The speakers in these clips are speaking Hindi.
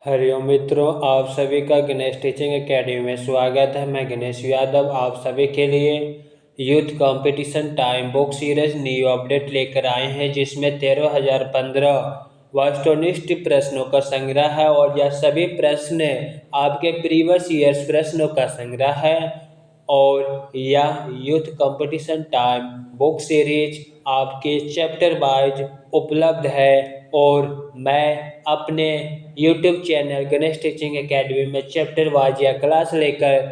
हरिओम मित्रों, आप सभी का गणेश टीचिंग एकेडमी में स्वागत है। मैं गणेश यादव आप सभी के लिए youth competition time book series new update लेकर आए हैं, जिसमें 13,015 वस्तुनिष्ठ प्रश्नों का संग्रह है और यह सभी प्रश्न आपके प्रीवियस ईयर्स प्रश्नों का संग्रह है। और यह youth competition time book series आपके चैप्टर वाइज उपलब्ध है और मैं अपने YouTube channel Ganesh teaching academy में चैप्टर वाइज या क्लास लेकर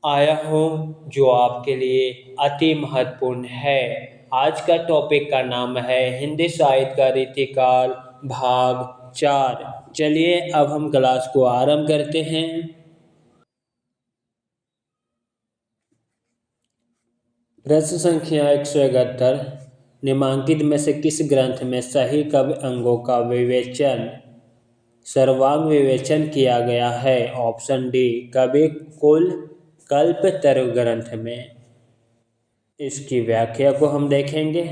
आया हूँ, जो आपके लिए अति महत्वपूर्ण है। आज का टॉपिक का नाम है हिंदी साहित्य का रीतिकाल भाग 4। चलिए अब हम क्लास को आरंभ करते हैं। प्रश्न संख्या 171। निम्नलिखित में से किस ग्रंथ में सही काव्य अंगों का विवेचन सर्वांग विवेचन किया गया है? ऑप्शन डी कवि कुल कल्पतरु ग्रंथ में। इसकी व्याख्या को हम देखेंगे।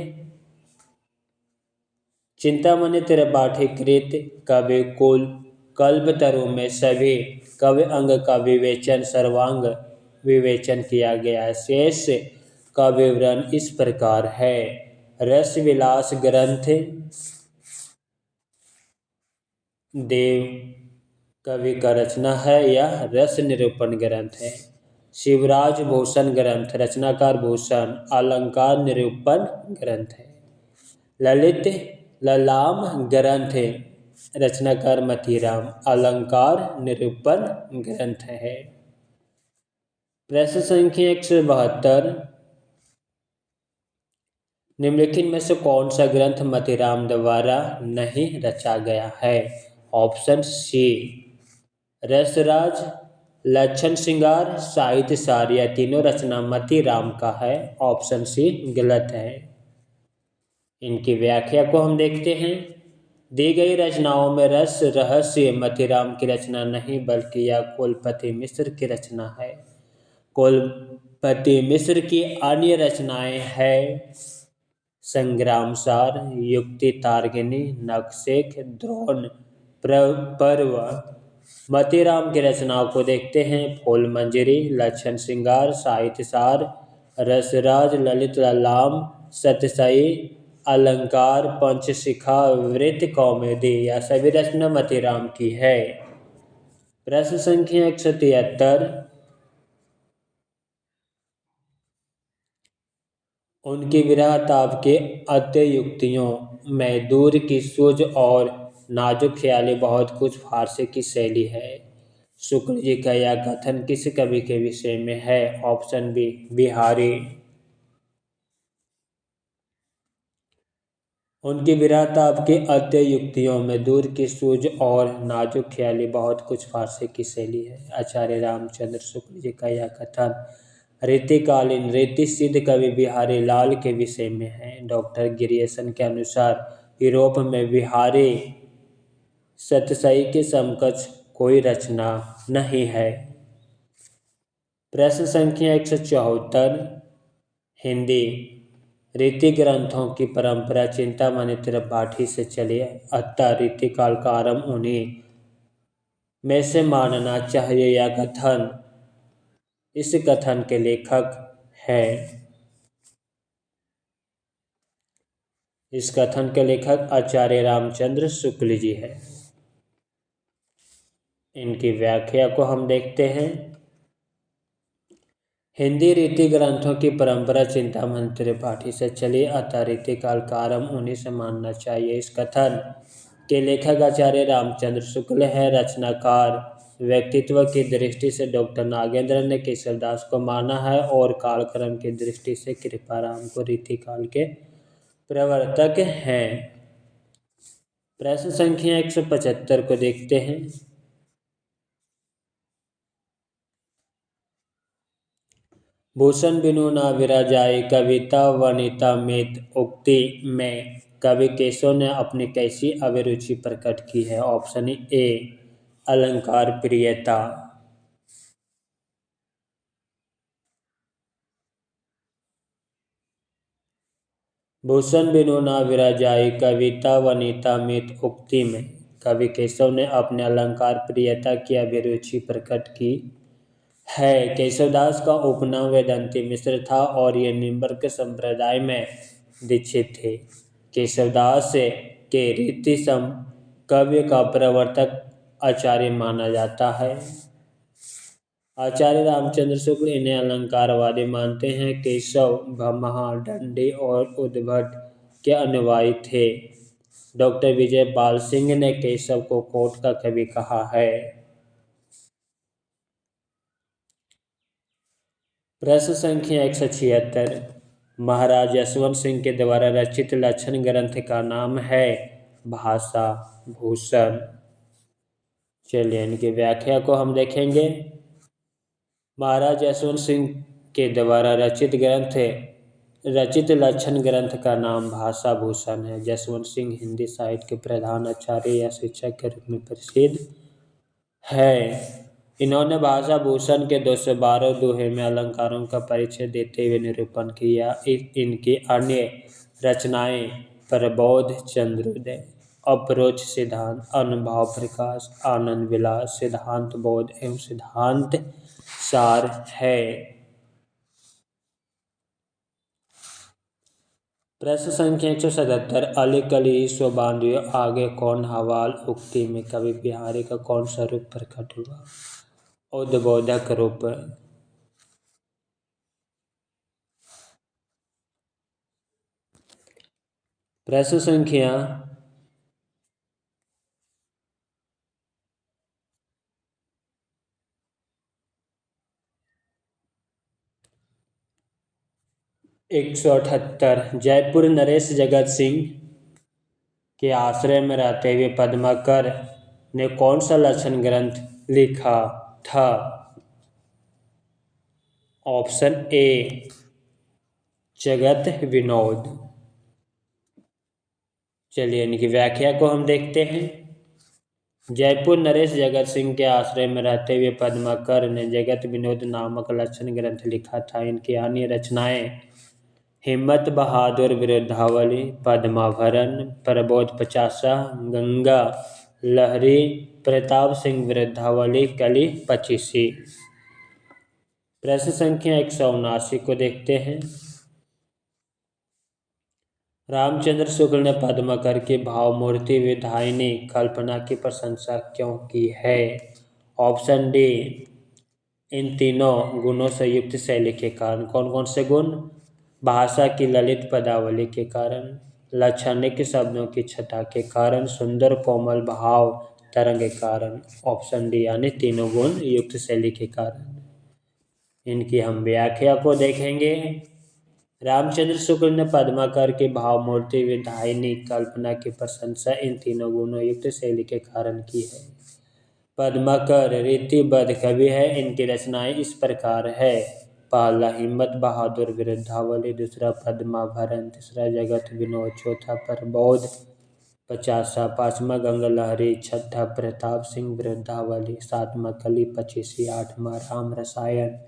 चिंतामणि त्रिपाठी कृत कवि कुल कल्पतरु में सभी काव्य अंग का विवेचन सर्वांग विवेचन किया गया है। शेष का विवरण इस प्रकार है। रस विलास ग्रंथ देव कवि का रचना है, यह रस निरूपण ग्रंथ है। शिवराज भूषण ग्रंथ रचनाकार भूषण अलंकार निरूपण ग्रंथ है। ललित ललाम ग्रंथ रचनाकार मतीराम अलंकार निरूपण ग्रंथ है। प्रश्न संख्या 172। निम्नलिखित में से कौन सा ग्रंथ मतीराम द्वारा नहीं रचा गया है? ऑप्शन सी रसराज लक्षण श्रृंगार साहित्य सार, यह तीनों रचना मतीराम का है। ऑप्शन सी गलत है। इनकी व्याख्या को हम देखते हैं। दी गई रचनाओं में रस रहस्य मतीराम की रचना नहीं, बल्कि यह कुलपति मिश्र की रचना है। कुलपति मिश्र की अन्य रचनाएं हैं संग्राम सार, युक्ति तार्किणी, नखशेख, द्रोण पर्व। मतीराम की रचनाओं को देखते हैं। फूल मंजरी, लक्षण श्रृंगार, साहित्य सार, रसराज, ललित ललाम, सतसई, अलंकार, पंचशिखा, वृत्त कौमुदी, यह सभी रचना मतीराम की है। प्रश्न संख्या 173। उनकी विरह ताप के अत्युक्तियों में दूर की सूझ और नाजुक ख्याली बहुत कुछ फारसी की शैली है। शुक्ल जी का यह कथन किस कवि के विषय में है? Option B Bihari. उनकी विरह ताप के अत्युक्तियों में दूर की सूझ और नाजुक ख्याली बहुत कुछ फारसी की शैली है। आचार्य रामचंद्र शुक्ल जी का यह कथन रीतिकालीन रीति सिद्ध कवि बिहारी लाल के विषय में है। डॉक्टर गिरियसन के अनुसार यूरोप में बिहारी सतसई के समकक्ष कोई रचना नहीं है। प्रश्न संख्या 174। हिंदी रीति ग्रंथों की परंपरा चिंतामणि त्रिपाठी से चली, अतः रीतिकाल का आरंभ उन्हीं में से मानना चाहिए। यह कथन इस कथन के लेखक हैं। इस कथन के लेखक आचार्य रामचंद्र शुक्ल जी हैं। इनकी व्याख्या को हम देखते हैं। हिंदी रीति ग्रंथों की परंपरा चिंतामणि त्रिपाठी से चली, अतः रीतिकाल का आरंभ उन्हीं से मानना चाहिए। इस कथन के लेखक आचार्य रामचंद्र शुक्ल है। रचनाकार व्यक्तित्व की दृष्टि से डॉक्टर नागेंद्र ने केशवदास को माना है और कालक्रम की दृष्टि से कृपाराम को रीतिकाल के प्रवर्तक हैं। प्रश्न संख्या 175 को देखते हैं। भूषण बिनु न विराजाए कविता वनिता मित उक्ति में कवि केशव ने अपनी कैसी अभिरुचि प्रकट की है? ऑप्शन ए अलंकार प्रियता। भूषण बिनु न विराजाए कविता वनिता मित उक्ति में कवि केशव ने अपने अलंकार प्रियता की अभिरुचि प्रकट की है। केशवदास का उपनाम वेदांती मिश्र था और ये निम्बर्क संप्रदाय में दीक्षित थे। केशवदास के रीति सम काव्य का प्रवर्तक आचार्य माना जाता है। आचार्य रामचंद्र शुक्ल इन्हें अलंकारवादी मानते हैं। केशव भमहा, दंडी और उद्भट के अनुयायी थे। डॉक्टर विजय पाल सिंह ने केशव को कोट का कवि कहा है। प्रश्न संख्या 176। महाराज यशवंत सिंह के द्वारा रचित लक्षण ग्रंथ का नाम है भाषा भूषण। चलिए इनकी व्याख्या को हम देखेंगे। महाराज यशवंत सिंह के द्वारा रचित लक्षण ग्रंथ का नाम भाषा भूषण है। यशवंत सिंह हिंदी साहित्य के प्रधान आचार्य या शिक्षक के रूप में प्रसिद्ध है। इन्होंने भाषा भूषण के 212 दोहे में अलंकारों का परिचय देते हुए निरूपण किया। इनकी अन्य रचनाएं प्रबोध, चंद्रोदय, अपरोक्ष सिद्धांत, अनुभव प्रकाश, आनंद विलास, सिद्धांत बोध एवं सिद्धांत सार है। प्रश्न संख्या 177। अली कली सो बांधियो आगे कौन हवाल उक्ति में कवि बिहारी का कौन सा रूप प्रकट हुआ? उद्बोधक रूप। प्रश्न संख्या 178। जयपुर नरेश जगत सिंह के आश्रय में रहते हुए पद्माकर ने कौन सा लक्षण ग्रंथ लिखा था? ऑप्शन ए जगत विनोद। चलिए इनकी व्याख्या को हम देखते हैं। जयपुर नरेश जगत सिंह के आश्रय में रहते हुए पद्माकर ने जगत विनोद नामक लक्षण ग्रंथ लिखा था। इनकी अन्य रचनाएं हिम्मत बहादुर विरुद्धावली, पद्माभरण, प्रबोध पचासा, गंगा लहरी, प्रताप सिंह विरुद्धावली, कली पचीसी। प्रश्न संख्या 179 को देखते हैं। रामचंद्र शुक्ल ने पद्माकर की भावमूर्ति विधायिनी कल्पना की प्रशंसा क्यों की है? ऑप्शन डी इन तीनों गुणों से युक्त शैली के कारण। कौन कौन से गुण? भाषा की ललित पदावली के कारण, लाक्षणिक शब्दों की छटा के कारण, सुंदर कोमल भाव तरंग के कारण। ऑप्शन डी यानी तीनों गुण युक्त शैली के कारण। इनकी हम व्याख्या को देखेंगे। रामचंद्र शुक्ल ने पद्माकर की भावमूर्ति विधायिनी कल्पना की प्रशंसा इन तीनों गुणों युक्त शैली के कारण की है। पद्माकर रीतिबद्ध कवि है। इनकी रचनाएं इस प्रकार है। पहला हिम्मत बहादुर विरुद्धावली, दूसरा पद्माभरण, तीसरा जगत विनोद, चौथा प्रबोध पचासा, पांचवा गंगा लहरी, छठा प्रताप सिंह विरुद्धावली, सातवां कली पचीसी, आठवां राम रसायन,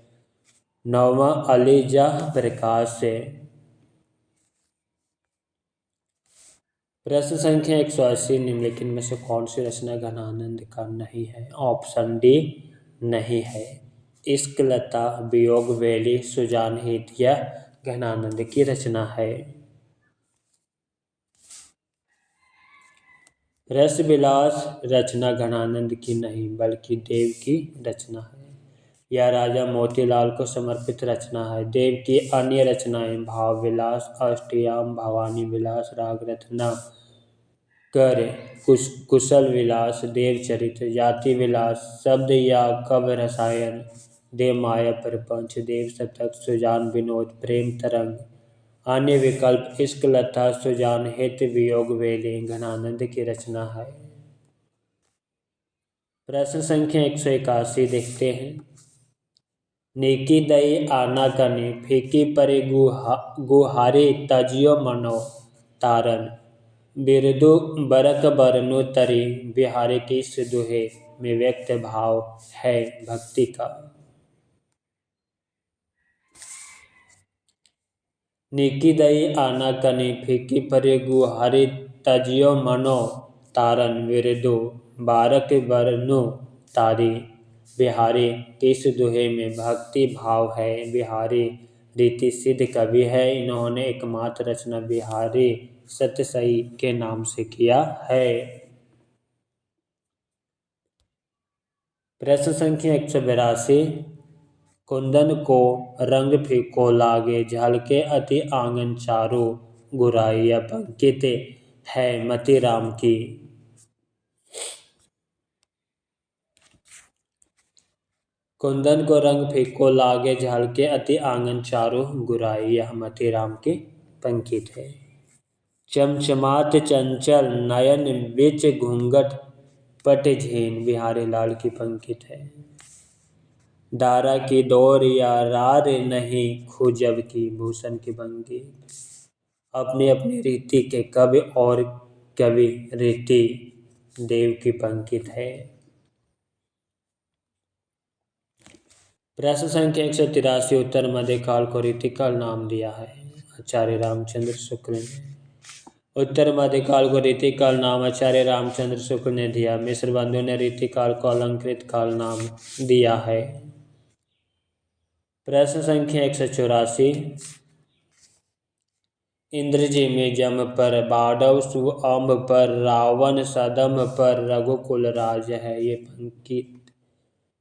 नौवां अलीजा प्रकाश से। प्रश्न संख्या 180। निम्नलिखित में से कौन सी रचना घनानंद का नहीं है? ऑप्शन डी नहीं है। इश्क लता, वियोग वेली, सुजान हित यह घनानंद की रचना है। रस विलास रचना घनानंद की नहीं बल्कि देव की रचना है। यह राजा मोतीलाल को समर्पित रचना है। देव की अन्य रचनाएं भाव विलास, अष्टयाम, भवानी विलास, राग रत्ना कर, कुशल विलास, देवचरित्र, जाति विलास, शब्द या कव्य रसायन, देव माया प्रपंच, देव शतक, सुजान विनोद, प्रेम तरंग। अन्य विकल्प इश्क लता, सुजान हित, वियोग वेली घनानंद की रचना है। प्रश्न संख्या 181 देखते हैं। नीकी दई आना कनी, फीकी परी गुहारी, तजियो मनो तारन, बिरदु बरक बरनु तरी, बिहारी की इस दोहे में व्यक्त भाव है भक्ति का। नीकी दई आना कनी, फीकी परी गुहारी, तजियो मनो तारन विरदो बारक बरनो तारी। बिहारी के इस दोहे में भक्ति भाव है। बिहारी रीति सिद्ध कवि है। इन्होंने एकमात्र रचना बिहारी सतसई के नाम से किया है। प्रश्न संख्या 182। कुंदन को रंग फीको लागे झलके अति आंगन चारो। गुराई या पंकित है मतीराम की। कुंदन को रंग फीको लागे झलके अति आंगन चारो। गुराई यह मतीराम की पंकित है। चमचमात चंचल नयन बिच घूंघट पट झीन बिहारी लाल की पंकित है। दारा की दौर या रार नहीं खुजब की भूषण की पंकित। अपनी अपनी रीति के कवि और कवि रीति देव की पंकित है। प्रश्न संख्या 183। उत्तर मध्यकाल को रीतिकाल नाम दिया है आचार्य रामचंद्र शुक्ल ने। उत्तर मध्यकाल को रीतिकाल नाम आचार्य रामचंद्र शुक्ल ने दिया। मिश्र बंधु ने रीतिकाल को अलंकृत काल नाम दिया है। प्रश्न संख्या 184। इंद्र जी में जम पर बाढ़व सुअंब पर रावण सदम पर रघुकुल राज है। ये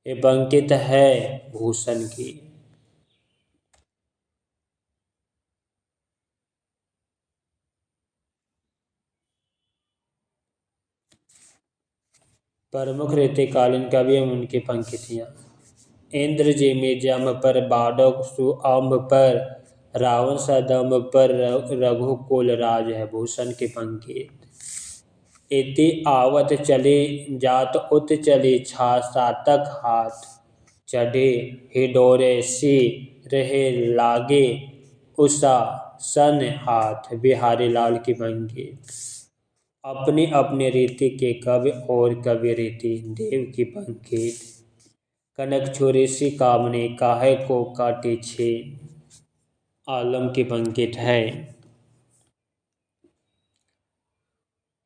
पंकित है भूषण की। प्रमुख रीतिकालीन कवि एवं उनकी पंक्तियाँ। इंद्र जी में जम पर बाढ़व सुअंब पर रावण सदम पर रघुकुल राज है भूषण की पंक्ति। इति आवत चली जात उत चली छा सातक हाथ। चढ़े हिडोरे सी रहे लागे उषा सन हाथ बिहारी लाल की पंक्ति। अपनी अपनी रीति के कवि और कवि रीति देव की पंक्ति। कनक छोरी सी कामने काहे को काटी छे आलम की पंक्ति है।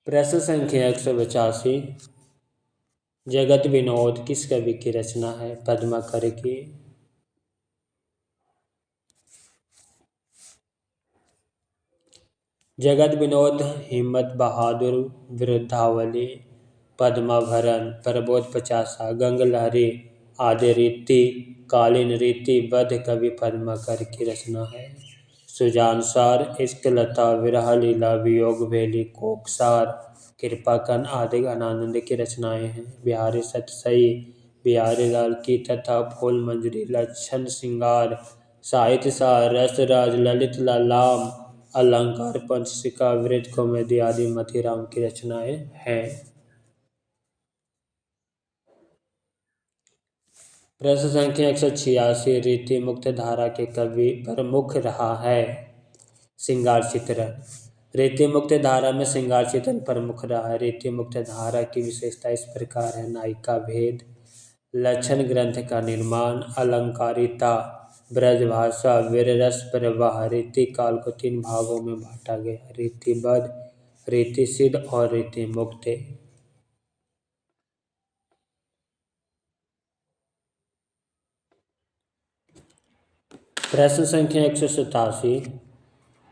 प्रश्न संख्या 185। जगत विनोद किस कवि की रचना है पद्माकर की। जगत विनोद हिम्मत बहादुर विरुद्धावली पद्माभरण प्रबोध पचासा गंग लहरी आदि रीति कालीन रीति बद्ध कवि पद्माकर की रचना है। सुजानसार इश्कलता विरह लीला वियोग भेली कोकसार कृपाकन आदि घनानंद की रचनाएं हैं। बिहारी सतसई बिहारी लाल की तथा फूल मंजरी लक्षण श्रृंगार साहित्य सार रसराज ललित ललाम अलंकार पंचशिखा वृत्त कौमुदी आदि मतीराम की रचनाएं हैं। प्रश्न संख्या 186। रीति मुक्त धारा के कवि प्रमुख रहा है श्रृंगार चित्रण। रीति मुक्त धारा में श्रृंगार चित्रण प्रमुख रहा है। रीति मुक्त धारा की विशेषता इस प्रकार है। नायिका भेद लक्षण ग्रंथ का निर्माण अलंकारिता ब्रजभाषा वीररस प्रवाह। रीति काल को 3 भागों में बांटा गया रीतिबद्ध रीति सिद्ध और रीति मुक्त। प्रश्न संख्या 187।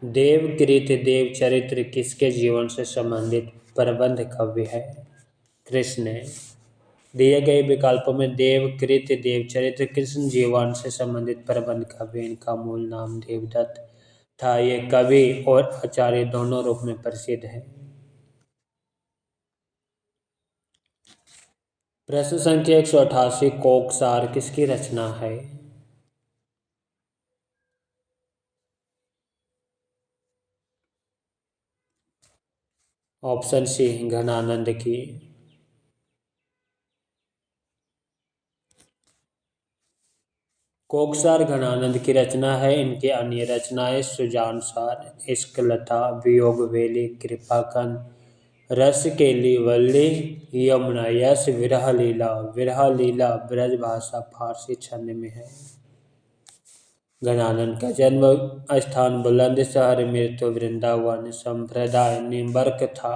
देवकृत देवचरित्र किसके जीवन से संबंधित प्रबंध काव्य है। कृष्ण। दिए गए विकल्पों में देवकृत देवचरित्र कृष्ण जीवन से संबंधित प्रबंध काव्य। इनका मूल नाम देवदत्त था। ये कवि और आचार्य दोनों रूप में प्रसिद्ध है। प्रश्न संख्या 188। कोकसार किसकी रचना है। ऑप्शन सी घनानंद की। कोकसार घनानंद की रचना है। इनकी अन्य रचनाएं सुजानसार इश्कलता वियोग वेली कृपाकन रस केली वल्ली यमुना यश विरह लीला ब्रजभाषा फारसी छंद में है। घनानंद का जन्म स्थान बुलंदशहर मृत्यु वृंदावन संप्रदाय निम्बर्क था।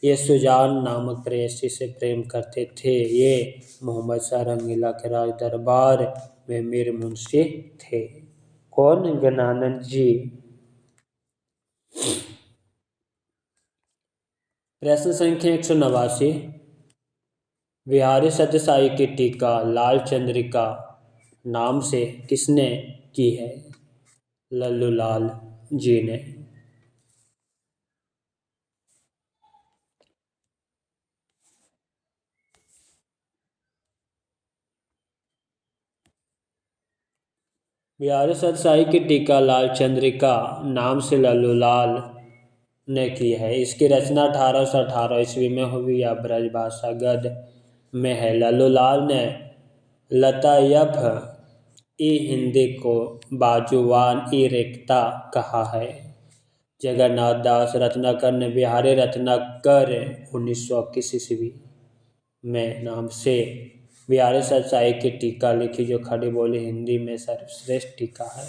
ये सुजान नामक प्रेयसी से प्रेम करते थे। ये मोहम्मद शाह रंगीला के राज दरबार में मीर मुंशी थे। कौन? गजानन जी। प्रश्न संख्या 189। बिहारी सत्यसाई की टीका लाल चंद्रिका नाम से किसने की है? लल्लू लाल जी ने। बिहारी सत्यसाई की टीका लाल चंद्रिका नाम से लल्लू लाल ने की है। इसकी रचना 1818 ईस्वी में हुई या ब्रजभाषा गद्य में है। लल्लू लाल ने लतायफ ई हिंदी को बाजुवान ई रेखता कहा है। जगन्नाथ दास रत्नाकर ने बिहारी रत्नाकर 1921 ईस्वी में नाम से बिहारी सत्यसाई की टीका लिखी, जो खड़ी बोली हिंदी में सर्वश्रेष्ठ टीका है।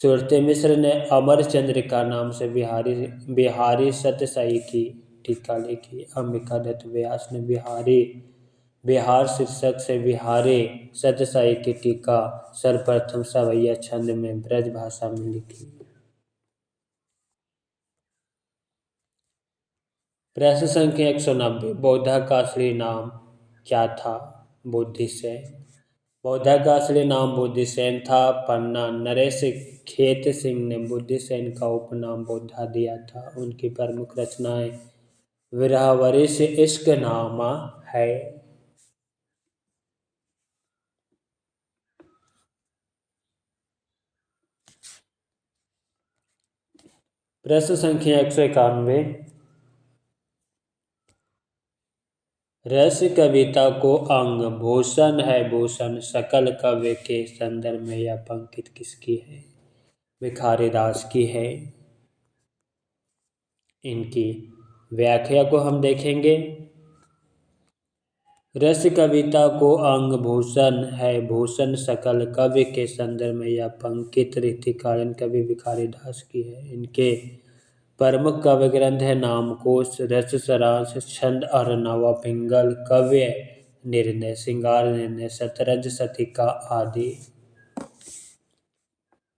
सुरते मिश्र ने अमर चंद्रिका नाम से बिहारी सत्यसाई की टीका लिखी। अंबिका दत्त व्यास ने बिहार शीर्षक से बिहारी सत्यसाई की टीका सर्वप्रथम सवैया छंद में ब्रज भाषा में लिखी। प्रश्न संख्या 190। बौद्धा का असली नाम क्या था? बुद्धिसेन। बौद्धा का असली नाम बुद्धिसेन था। पन्ना नरेश खेत सिंह ने बुद्धिसेन का उपनाम बौद्धा दिया था। उनकी प्रमुख रचनाएं विरहवरिश इश्कनामा है। प्रश्न संख्या 191। रस कविता को अंग भूषण है। भूषण सकल काव्य के संदर्भ में यह पंक्ति किसकी है? भिखारी दास की है। इनकी व्याख्या को हम देखेंगे। रस कविता को अंग भूषण है। भूषण सकल कवि के संदर्भ में यह पंक्ति ऋतुकालीन कवि भिखारी दास की है। इनके प्रमुख काव्य ग्रंथ है नामकोश, रस सारांश, छंद अर्णव, पिंगल, काव्य निर्णय, श्रृंगार निर्णय, शतरंज शतिका आदि।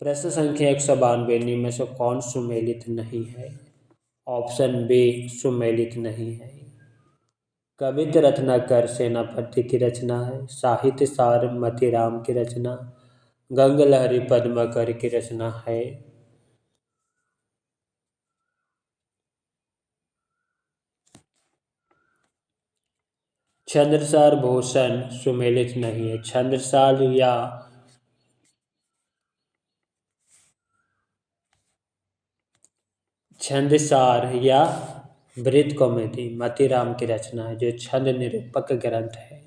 प्रश्न संख्या 192। निम्न में से कौन सुमेलित नहीं है? ऑप्शन बी सुमेलित नहीं है। कवित्र रत्नाकर सेनापति की रचना है। साहित्य सार मतीराम की रचना, गंग लहरी पद्माकर की रचना है। छंदसार भूषण सुमेलित नहीं है। छंदसार या वृत्त कौमुदी मतीराम की रचना है, जो छंद निरूपक ग्रंथ है।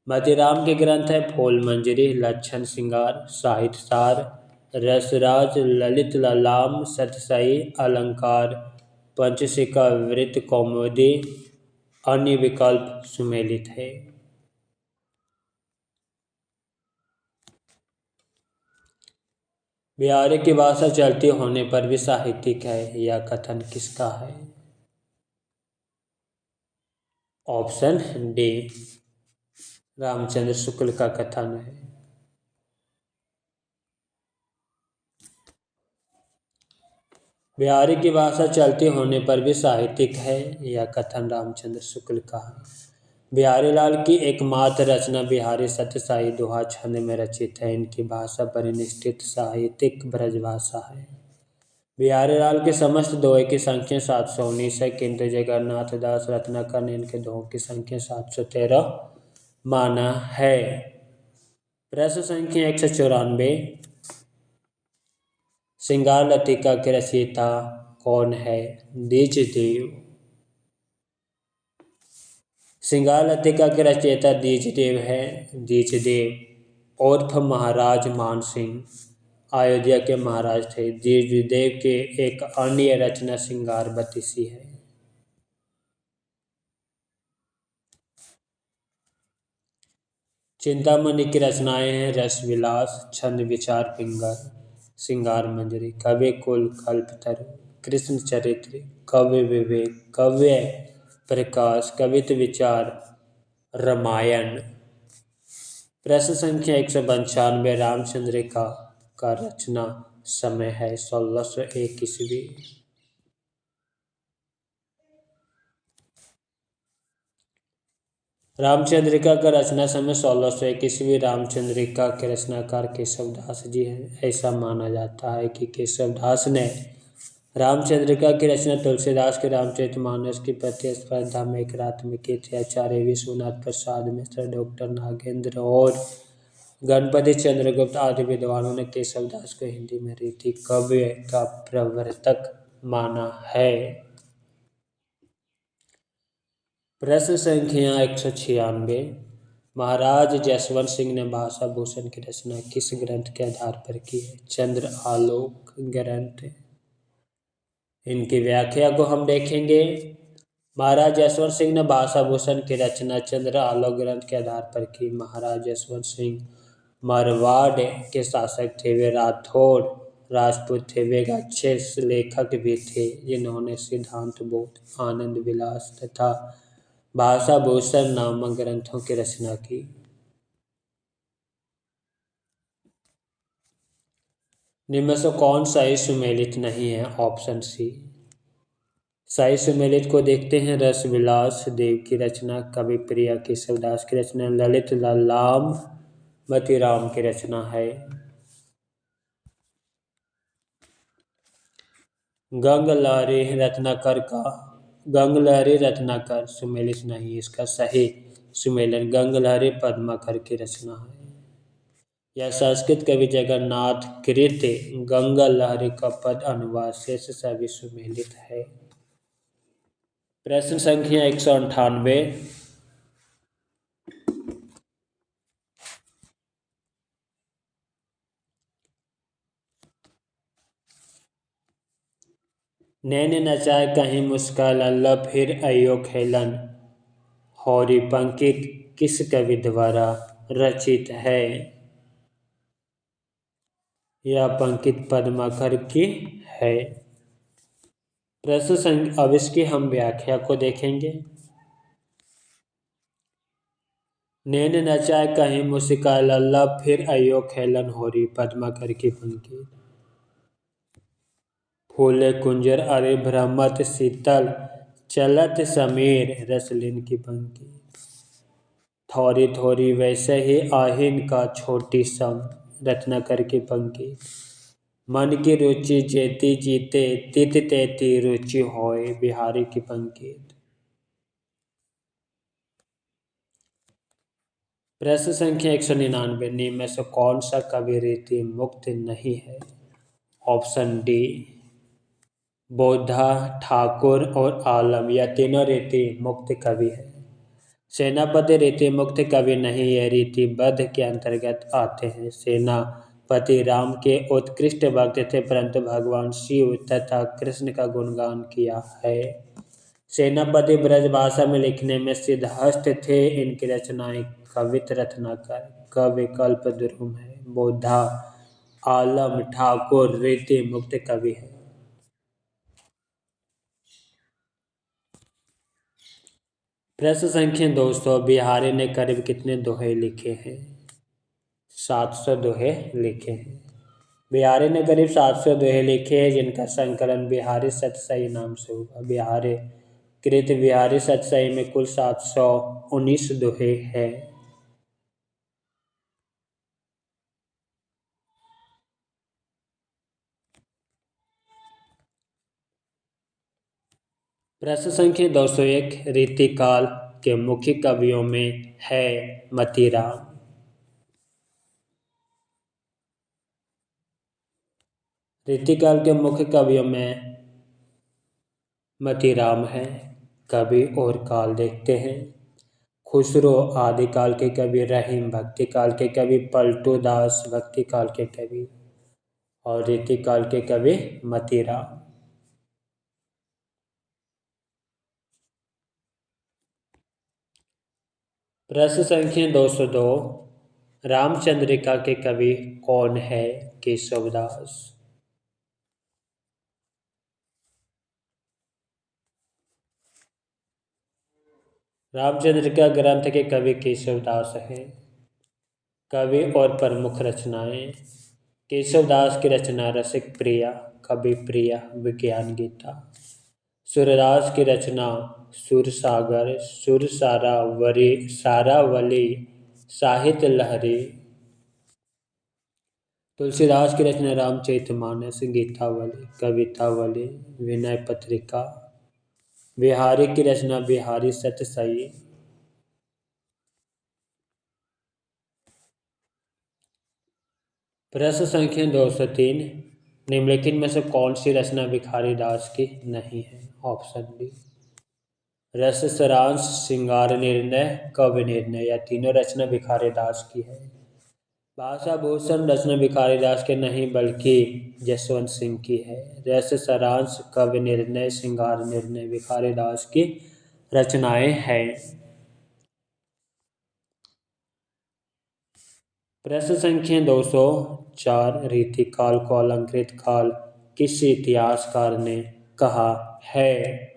मतीराम के ग्रंथ है फूल मंजरी, लक्षण श्रृंगार, साहित्य सार, रसराज, ललित ललाम, सतसई, अलंकार, पंचशिखा, वृत्त कौमुदी, अन्य विकल्प सुमेलित है। बिहारी की भाषा चलती होने पर भी साहित्यिक है, यह कथन किसका है? ऑप्शन डी रामचंद्र शुक्ल का कथन है। बिहारी की भाषा चलती होने पर भी साहित्यिक है, यह कथन रामचंद्र शुक्ल का है। बिहारी लाल की एकमात्र रचना बिहारी सत्यसाई दोहा छंद में रचित है। इनकी भाषा परिनिष्ठित साहित्यिक ब्रजभाषा है। बिहारी लाल के समस्त दोहे की संख्या 719 है, किंतु जगन्नाथ दास रत्नाकर ने इनके दोहों की संख्या 713 माना है। प्रश्न संख्या 194। श्रृंगार लतिका के रचयिता कौन है? द्विजदेव। श्रृंगार लतिका के रचयिता द्विजदेव है। द्विजदेव उर्फ महाराज मान सिंह अयोध्या के महाराज थे। द्विजदेव के एक अन्य रचना श्रृंगार बतीसी है। चिंतामणि की रचनाएं हैं रस विलास, छंद विचार, पिंगल, श्रृंगार मंजरी, कवि कुल, कल्पतरु। कृष्ण चरित्र, काव्य विवेक, काव्य प्रकाश, कवित्व विचार, रामायण। प्रश्न संख्या 195, रामचंद्रिका का रचना समय है 1601 ईस्वी। रामचंद्रिका का रचना समय 1601 ईस्वी। रामचंद्रिका के रचनाकार केशवदास जी हैं। ऐसा माना जाता है कि केशवदास ने रामचंद्रिका की रचना तुलसीदास के रामचरितमानस की प्रतिस्पर्धा में एक रात में की थी। आचार्य विश्वनाथ प्रसाद मिश्र, डॉक्टर नागेंद्र और गणपति चंद्रगुप्त आदि विद्वानों ने केशवदास को हिंदी में रीति काव्य का प्रवर्तक माना है। प्रश्न संख्या 196, महाराज जसवंत सिंह ने भाषा भूषण की रचना किस ग्रंथ के आधार पर की है? चंद्र आलोक ग्रंथ। इनकी व्याख्या को हम देखेंगे। महाराज जसवंत सिंह ने भाषा भूषण की रचना चंद्र आलोक ग्रंथ के आधार पर की। महाराज जसवंत सिंह मारवाड़ के शासक थे। वे राठौड़ राजपूत थे। वे एक अच्छे लेखक भी थे जिन्होंने सिद्धांत बोध, आनंद विलास तथा भाषा भूषण नामक ग्रंथों की रचना की। निम्न से कौन सा ही सुमेलित नहीं है? Option C. सही सुमेलित को देखते हैं। रस विलास देव की रचना, कवि प्रिया केशवदास की रचना, ललित ललाम मतीराम की रचना है। गंगलहरी रत्नाकर सुमेलित नहीं। इसका सही सुमेलन गंगलहरी पद्माकर की रचना है। यह संस्कृत कवि जगन्नाथ कृत गंगलहरी का पद अनुवाद शेष सभी सुमेलित है। प्रश्न संख्या 198, नैन नचाए कहीं मुस्कान अल्लाह फिर अयो खेलन होरी पंक्ति किस कवि द्वारा रचित है? यह पंक्ति पद्माकर की है। अब इसकी हम व्याख्या को देखेंगे। नैन नचाए कहीं मुस्कान अल्लाह फिर अयो खेलन होरी पद्माकर की पंक्ति। फूले कुंजर अरे भ्रमत शीतल चलत समीर रसलिन की पंक्ति। थोड़ी थोड़ी वैसे ही आहीन का छोटी सम रत्नाकर की पंक्ति। मन की रुचि जेती जीते तित तेती रुचि होए बिहारी की पंक्ति। प्रश्न संख्या 199, निम्न से कौन सा कवि रीति मुक्त नहीं है? Option D. बोधा, ठाकुर और आलम यह तीनों रीति मुक्त कवि है। सेनापति रीति मुक्त कवि नहीं, यह रीति बद्ध के अंतर्गत आते हैं। सेनापति राम के उत्कृष्ट भक्त थे परंतु भगवान शिव तथा कृष्ण का गुणगान किया है। सेनापति ब्रज भाषा में लिखने में सिद्धहस्त थे। इनकी रचनाएं कवित रत्नाकर कवि कल्प द्रुम है। बोधा, आलम, ठाकुर रीति मुक्त कवि है। प्रश्न संख्या 200, बिहारी ने करीब कितने दोहे लिखे हैं? 700 दोहे लिखे हैं। बिहारी ने करीब 700 दोहे लिखे हैं जिनका संकलन बिहारी सतसई नाम से हुआ। बिहारी कृत बिहारी सतसई में कुल 719 दोहे हैं। प्रश्न संख्या 201, रीतिकाल के मुख्य कवियों में है मतीराम। रीतिकाल के मुख्य कवियों में मतीराम है। कवि और काल देखते हैं। खुसरो आदिकाल के कवि, रहीम भक्ति काल के कवि, पलटू दास भक्ति काल के कवि और रीतिकाल के कवि मतीराम। प्रश्न संख्या 202, रामचंद्रिका के कवि कौन है? केशवदास। रामचंद्र का ग्रंथ के कवि केशवदास हैं। कवि और प्रमुख रचनाएं। केशवदास की रचना रसिक प्रिया, कवि प्रिया, विज्ञान गीता। सूरदास की रचना सुरसागर, सारावली, साहित्य लहरी। तुलसीदास की रचना रामचरितमानस, गीतावली, कवितावली, विनय पत्रिका। बिहारी की रचना बिहारी सतसई। प्रश्न संख्या 203। निम्नलिखित में से कौन सी रचना भिखारी दास की नहीं है? Option D. रस सारांश, श्रृंगार निर्णय, कवि निर्णय, या तीनों रचना भिखारी दास की है। भाषा भूषण रचना भिखारी दास के नहीं बल्कि जसवंत सिंह की है। रस सारांश, कवि निर्णय, श्रृंगार निर्णय भिखारी दास की रचनाएं हैं। प्रश्न संख्या 204। रीतिकाल को अलंकृत काल किस इतिहासकार ने कहा है?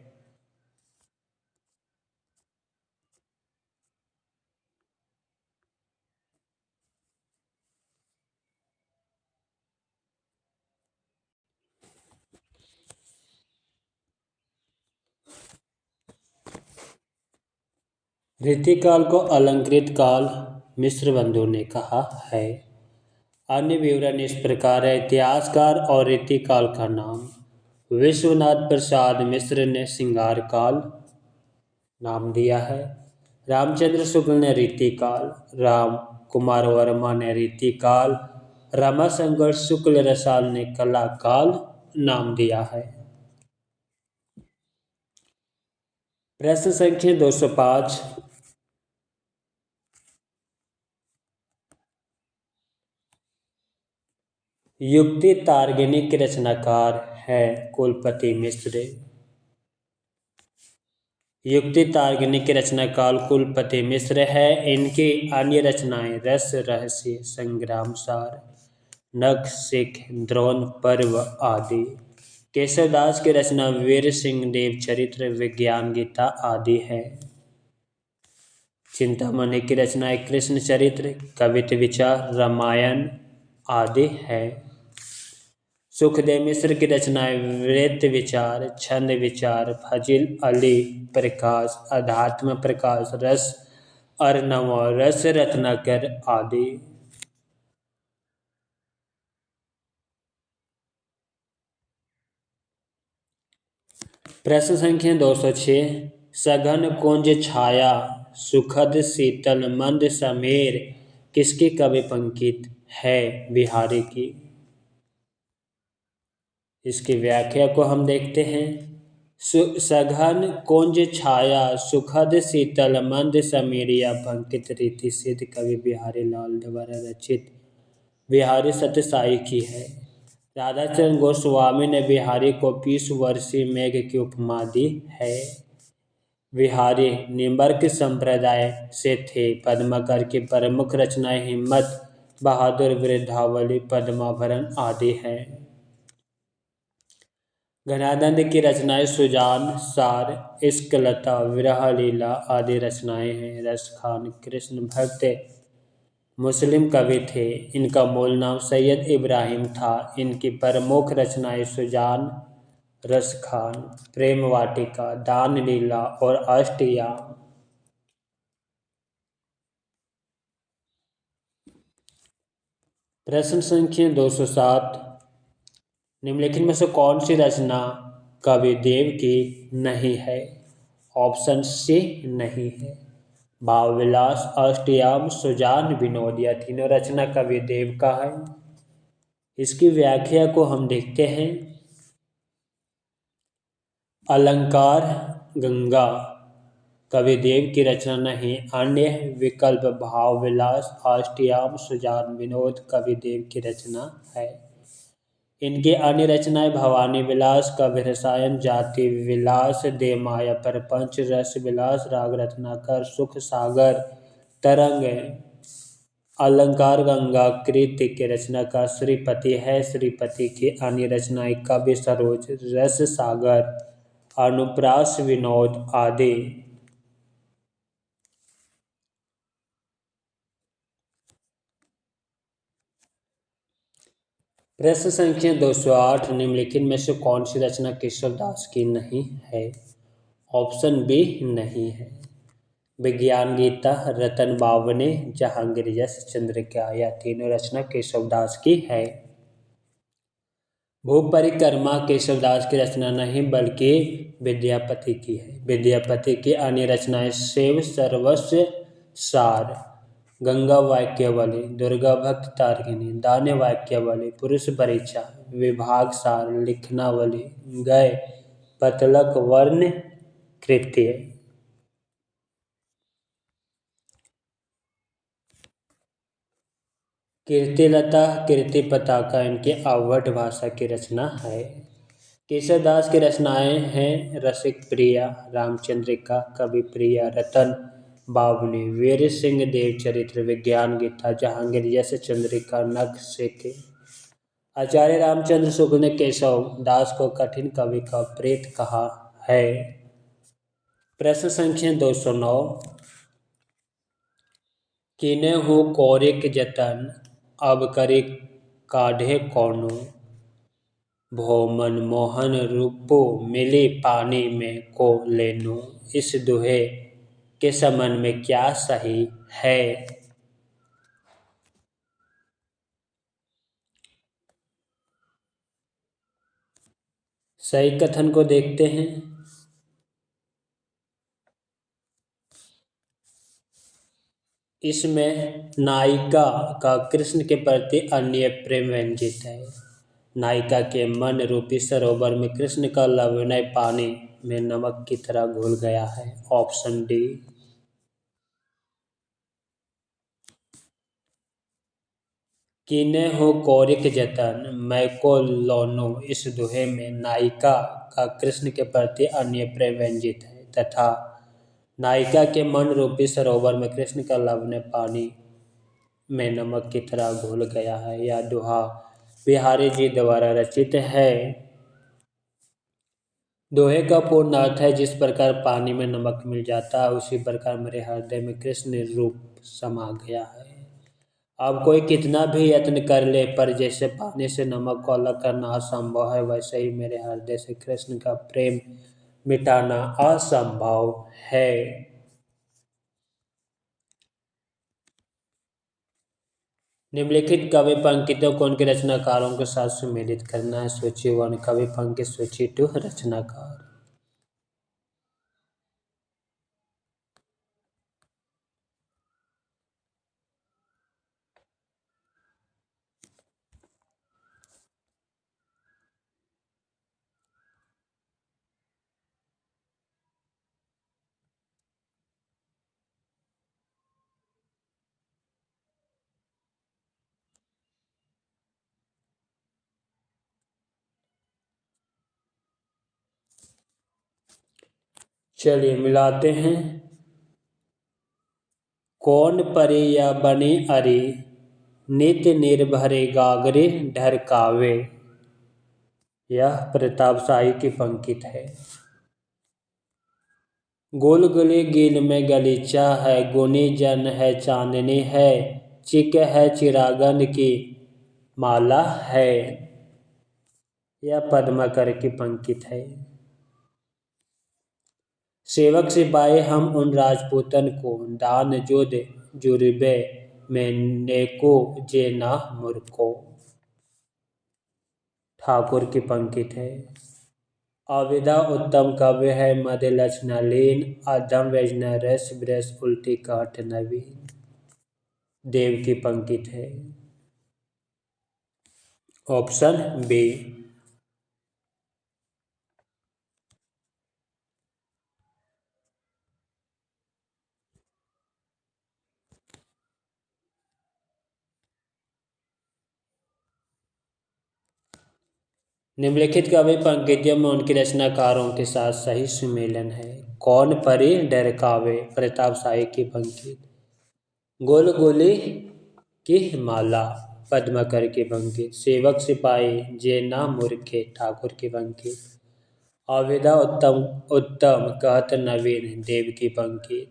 रीतिकाल को अलंकृत काल मिश्र बंधु ने कहा है। अन्य विवरण इस प्रकार है। इतिहासकार और रीतिकाल का नाम। विश्वनाथ प्रसाद मिश्र ने श्रृंगार काल नाम दिया है। रामचंद्र शुक्ल ने रीतिकाल, राम कुमार वर्मा ने रीतिकाल, रमाशंकर शुक्ल रसाल ने कला काल नाम दिया है। प्रश्न संख्या 205। युक्ति तार्गिणी के रचनाकार है कुलपति मिश्र। युक्ति तार्गिणी के रचनाकार कुलपति मिश्र है। इनकी अन्य रचनाएं रस रहस्य, संग्राम सार, नख सिख, द्रोण पर्व आदि। केशवदास की रचना वीर सिंह देव चरित्र, विज्ञान गीता आदि है। चिंतामणि की रचनाएं कृष्ण चरित्र, कवित्व विचार, रामायण आदि है। सुखदेव मिश्र की रचनाएं वृत्त विचार, छंद विचार, फजील अली प्रकाश, अध्यात्म प्रकाश, रस अर्णव, रस रत्नाकर आदि। प्रश्न संख्या 206। सघन कुंज छाया, सुखद शीतल मंद समीर किसकी कवि पंक्ति है? बिहारी की। इसकी व्याख्या को हम देखते हैं। सघन कुंज छाया, सुखद शीतल मंद समीर, यह पंक्ति रीति सिद्ध कवि बिहारी लाल द्वारा रचित बिहारी सतसाई की है। राधाचरण गोस्वामी ने बिहारी को 20 वर्षीय मेघ की उपमा दी है। बिहारी निम्बर्क संप्रदाय से थे। पद्माकर की प्रमुख रचनाएं हिम्मत बहादुर, वृद्धावली, पद्माभरण आदि हैं। घनानंद की रचनाएं सुजान, सार, इश्कलता, विरह लीला आदि रचनाएं हैं। रसखान कृष्ण भक्त मुस्लिम कवि थे। इनका मूल नाम सैयद इब्राहिम था। इनकी प्रमुख रचनाएं सुजान, रसखान, प्रेम वाटिका, दान लीला और अष्टयाम। प्रश्न संख्या 207। निम्नलिखित में से कौन सी रचना कवि देव की नहीं है? ऑप्शन सी नहीं है। भाव विलास, अष्टयाम, सुजान, विनोद, यह तीनों रचना कवि देव का है। इसकी व्याख्या को हम देखते हैं। अलंकार गंगा कवि देव की रचना नहीं। अन्य विकल्प भाव विलास, अष्टयाम, सुजान, विनोद कवि देव की रचना है। इनकी अन्य रचनाएं भवानी विलास, कवि रसायन, जाति विलास, दे माया प्रपंच, रस विलास, राग रत्नाकर, सुख सागर, तरंग। अलंकार गंगा कृति के रचनाकार श्रीपति है। श्रीपति की अन्य रचनाएं कवि सरोज, रस सागर, अनुप्रास, विनोद आदि। प्रश्न संख्या 208 निम्नलिखित में से कौन सी रचना केशवदास की नहीं है? ऑप्शन बी नहीं है। विज्ञान गीता, रतन बावने, जहांगीर यश चंद्रिका, यह तीनों रचना केशवदास की है। भू परिक्रमा केशवदास की रचना नहीं बल्कि विद्यापति की है। विद्यापति की अन्य रचनाएं शिव सर्वस्व सार, गंगा वाक्यावली, दुर्गा भक्त तारिणी, दान्य वाक्यावली, पुरुष परीक्षा, विभाग सार, लिखनावली, गय, पतलक वर्ण कृत्य। कीर्तिलता, कीर्ति पताका इनकी अवध भाषा की रचना है। केशवदास की रचनाएं हैं रसिक प्रिया, रामचंद्रिका, कवि प्रिया, रतन बावली, वीर सिंह देव चरित्र, विज्ञान गीता, जहांगीर यश चंद्रिका, नख सिख। आचार्य रामचंद्र शुक्ल ने केशव दास को कठिन कवि का प्रेत कहा है। प्रश्न संख्या 209 किन्हु कौरिक जतन अब करी काढ़े कौनो, भो मनमोहन रूपो मिली पानी में को लेनो। इस दोहे के संबंध में क्या सही है? सही कथन को देखते हैं। इसमें नायिका का कृष्ण के प्रति अन्य प्रेम व्यंजित है। नायिका के मन रूपी सरोवर में कृष्ण का लवणय पानी में नमक की तरह घुल गया है। Option D. किन्हु कौरिक जतन मैं को लोनो, इस दोहे में नायिका का कृष्ण के प्रति अन्य प्रेम व्यंजित है तथा नायिका के मन रूपी सरोवर में कृष्ण का लवणय पानी में नमक की तरह घुल गया है। यह दोहा बिहारी जी द्वारा रचित है। दोहे का पूर्ण अर्थ है जिस प्रकार पानी में नमक मिल जाता है उसी प्रकार मेरे हृदय में कृष्ण रूप समा गया है। अब कोई कितना भी यत्न कर ले पर जैसे पानी से नमक को अलग करना असंभव है वैसे ही मेरे हृदय से कृष्ण का प्रेम मिटाना असंभव है। निम्नलिखित कवि पंक्तियों को उनके रचनाकारों के साथ सुमेलित करना है। सूची 1 कवि पंक्ति, सूची 2 रचनाकार। चलिए मिलाते हैं। कौन परी या बनी अरी, नित निर्भरे गागरे ढरकावे। यह प्रताप शाही की पंक्ति है। गुलगुली गिल में गलीचा है, गुनी जन है चांदनी है, चिक है चिरागन की माला है। यह पद्माकर की पंक्ति है। सेवक सिपाही हम उन राजपूतन को, दान जो दे जुर्बे में नेको जे ना मुरको। ठाकुर की पंक्ति है। अविदा उत्तम काव्य है, मध्य लक्षणालीन, अधम व्यजना रस ब्रस उल्टी काट नवीन। देव की पंक्ति है। Option B. निम्नलिखित कवि पंक्तियों में उनके रचनाकारों के साथ सही सुमेलन है। कौन परी डरकावे प्रताप शाही की पंक्ति, गोलगोली की माला पद्माकर की पंक्ति, सेवक सिपाही जे ना मूर्खे ठाकुर की पंक्ति, अविदा उत्तम उत्तम कहत नवीन देव की पंक्ति।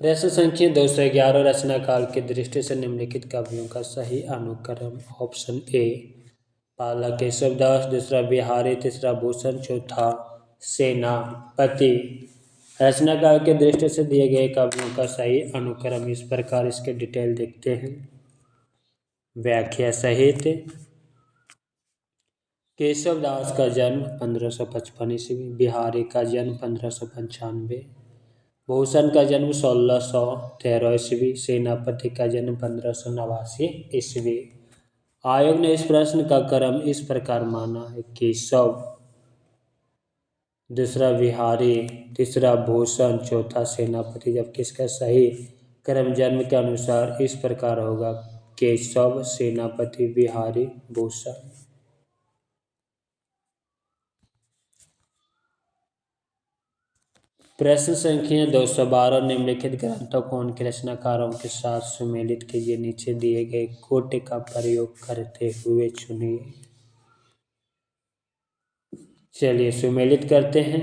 प्रश्न संख्या 211 रचना काल की दृष्टि से निम्नलिखित काव्यों का सही अनुक्रम। ऑप्शन ए पहला केशवदास, दूसरा बिहारी, तीसरा भूषण, चौथा सेनापति। रचना काल की दृष्टि से दिए गए काव्यों का सही अनुक्रम इस प्रकार, इसके डिटेल देखते हैं व्याख्या सहित। केशवदास का जन्म 1555 ईस्वी, बिहारी का जन्म 1595, भूषण का जन्म 1613 ईस्वी, सेनापति का जन्म 1589 ईस्वी। आयोग ने इस प्रश्न का क्रम इस प्रकार माना है: केशव, दूसरा बिहारी, तीसरा भूषण, चौथा सेनापति। जबकि इसका सही क्रम जन्म के अनुसार इस प्रकार होगा: केशव, सेनापति, बिहारी, भूषण। प्रश्न संख्या 212 निम्नलिखित ग्रंथों को उनके रचनाकारों के साथ सुमेलित कीजिए। नीचे दिए गए कोटि का प्रयोग करते हुए चुनिए। चलिए सुमेलित करते हैं।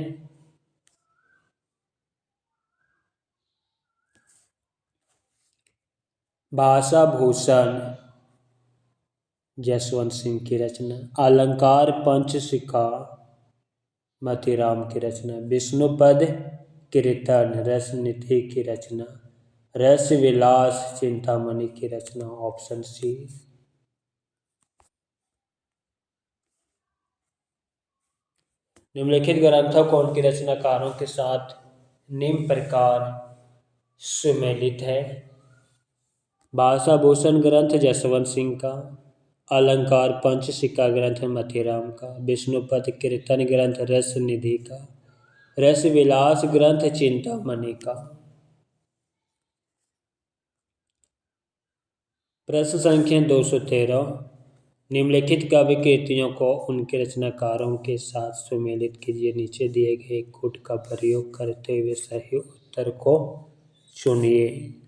भाषा भूषण जसवंत सिंह की रचना, अलंकार पंचशिखा मतीराम की रचना, विष्णुपद कीर्तन रसनिधि की रचना, रस विलास चिंतामणि की रचना। Option C. निम्नलिखित ग्रंथों को उनके रचनाकारों के साथ निम्न प्रकार सुमेलित है: भाषा भूषण ग्रंथ जसवंत सिंह का, अलंकार पंचशिखा ग्रंथ मतीराम का, विष्णुपद कीर्तन ग्रंथ रस निधि का, रस विलास ग्रंथ चिंतामणि का। प्रश्न संख्या 213 निम्नलिखित काव्य कृतियों को उनके रचनाकारों के साथ सुमेलित कीजिए। नीचे दिए गए कूट का प्रयोग करते हुए सही उत्तर को चुनिए।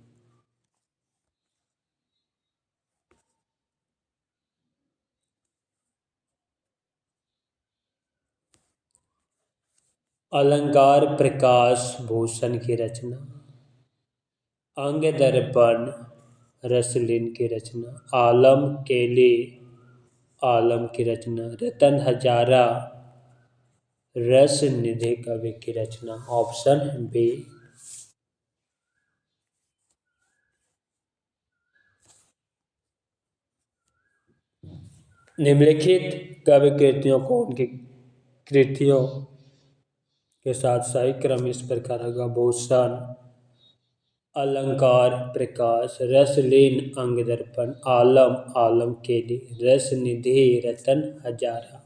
अलंकार प्रकाश भूषण की रचना, अंग दर्पण रसलीन की रचना, आलम केली आलम की रचना, रतन हजारा रस निधि कवि की रचना। Option B. निम्नलिखित काव्य कृतियों को उनकी कृतियों के साथ सही क्रम इस प्रकार होगा: भूषण, अलंकार प्रकाश, रसलीन अंग दर्पण, आलम आलम केली, रस निधि रतन हजारा।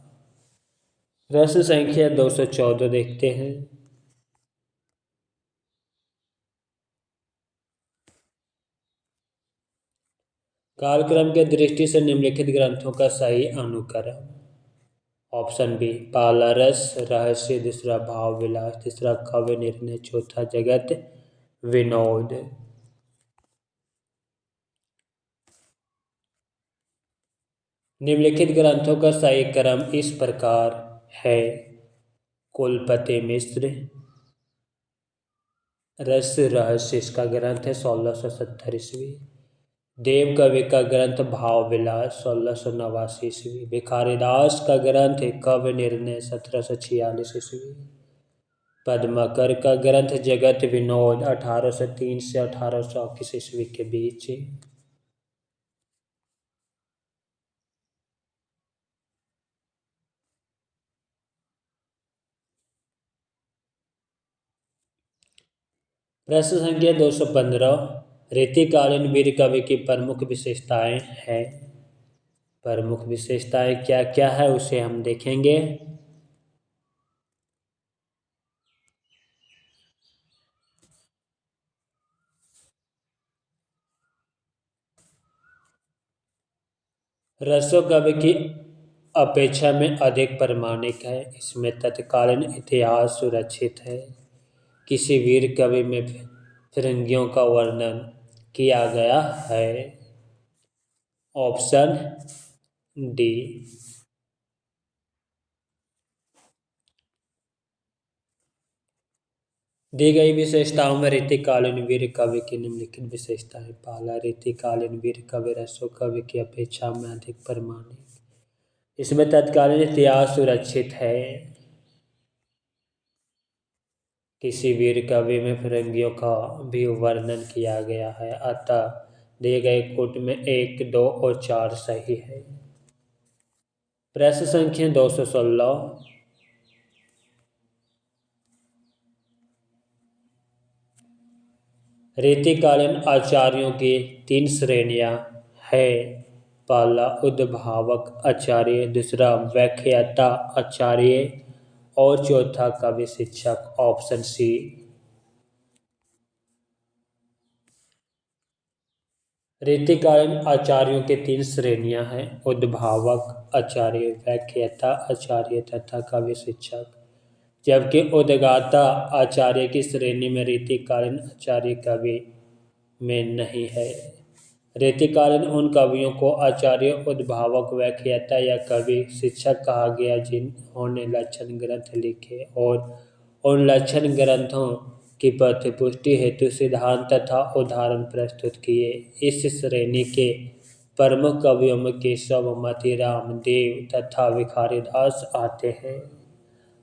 प्रश्न संख्या 214 देखते हैं। कालक्रम के दृष्टि से निम्नलिखित ग्रंथों का सही अनुक्रम। ऑप्शन बी पहला रस रहस्य, दूसरा भाव विलास, तीसरा काव्य निर्णय, चौथा जगत विनोद। निम्नलिखित ग्रंथों का सही क्रम इस प्रकार है: कुलपति मिश्र, रस रहस्य इसका ग्रंथ है 1670 ईस्वी, देव कवि का ग्रंथ भाव विलास 1689 ईस्वी, भिखारीदास का ग्रंथ काव्य निर्णय 1746 ईस्वी, पद्माकर का ग्रंथ जगत विनोद 1803 से 1821 ईस्वी के बीच। प्रश्न संख्या 215 रीतिकालीन वीर कवि की प्रमुख विशेषताएं हैं। प्रमुख विशेषताएं क्या क्या है उसे हम देखेंगे। रसो कवि की अपेक्षा में अधिक प्रामाणिक है, इसमें तत्कालीन इतिहास सुरक्षित है। किसी वीर कवि में फिरंगियों का वर्णन किया गया है। Option D. दी गई विशेषताओं में रीतिकालीन वीर कवि की निम्नलिखित विशेषताएं। पहला, रीतिकालीन वीर कवि रसो कवि की अपेक्षा में अधिक प्रामाणिक। इसमें तत्कालीन इतिहास सुरक्षित है। किसी वीर कवि में फिरंगियों का भी वर्णन किया गया है, अतः दिए गए कूट में 1, 2 और 4 सही है। प्रश्न संख्या 216। रीतिकालीन आचार्यों की 3 श्रेणियां है। पहला, उद्भावक आचार्य, दूसरा व्याख्याता आचार्य और चौथा कवि शिक्षक। Option C. रीतिकालीन आचार्यों की 3 श्रेणियां हैं, उद्भावक आचार्य, व्याख्याता आचार्य तथा कवि शिक्षक। जबकि उद्गाता आचार्य की श्रेणी में रीतिकालीन आचार्य कवि में नहीं है। रीतिकालीन उन कवियों को आचार्य, उद्भावक, व्याख्याता या कवि शिक्षक कहा गया जिन्होंने लक्षण ग्रंथ लिखे और उन लक्षण ग्रंथों की प्रतिपुष्टि हेतु सिद्धांत तथा उदाहरण प्रस्तुत किए। इस श्रेणी के प्रमुख कवियों में केशव, मोतीराम, देव तथा भिखारीदास आते हैं।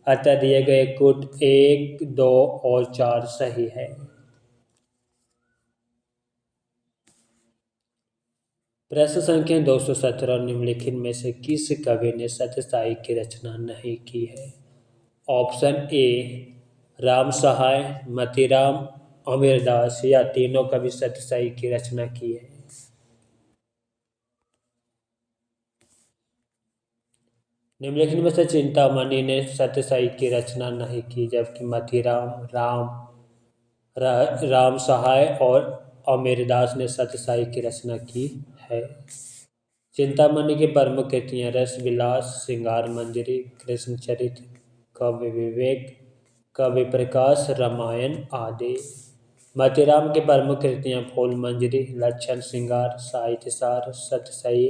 अतः दिए गए कूट 1, 2 और 4 सही है। प्रश्न संख्या 217। निम्नलिखित में से किस कवि ने सतसाई की रचना नहीं की है। ऑप्शन ए, राम सहाय, मोतीराम, अमीरदास या तीनों कवि सतसाई की रचना की है। निम्नलिखित में से चिंतामणि ने सतसाई की रचना नहीं की, जबकि मोतीराम, राम सहाय और अमीरदास ने सतसाई की रचना की है। चिंतामणि की प्रमुख कृतियां रस विलास, श्रृंगार मंजरी, कृष्णचरित, काव्य विवेक, कवि प्रकाश, रामायण आदि। मोतीराम की प्रमुख कृतियां फूल मंजरी, लक्षण श्रृंगार, साहित्य सार, सतसई,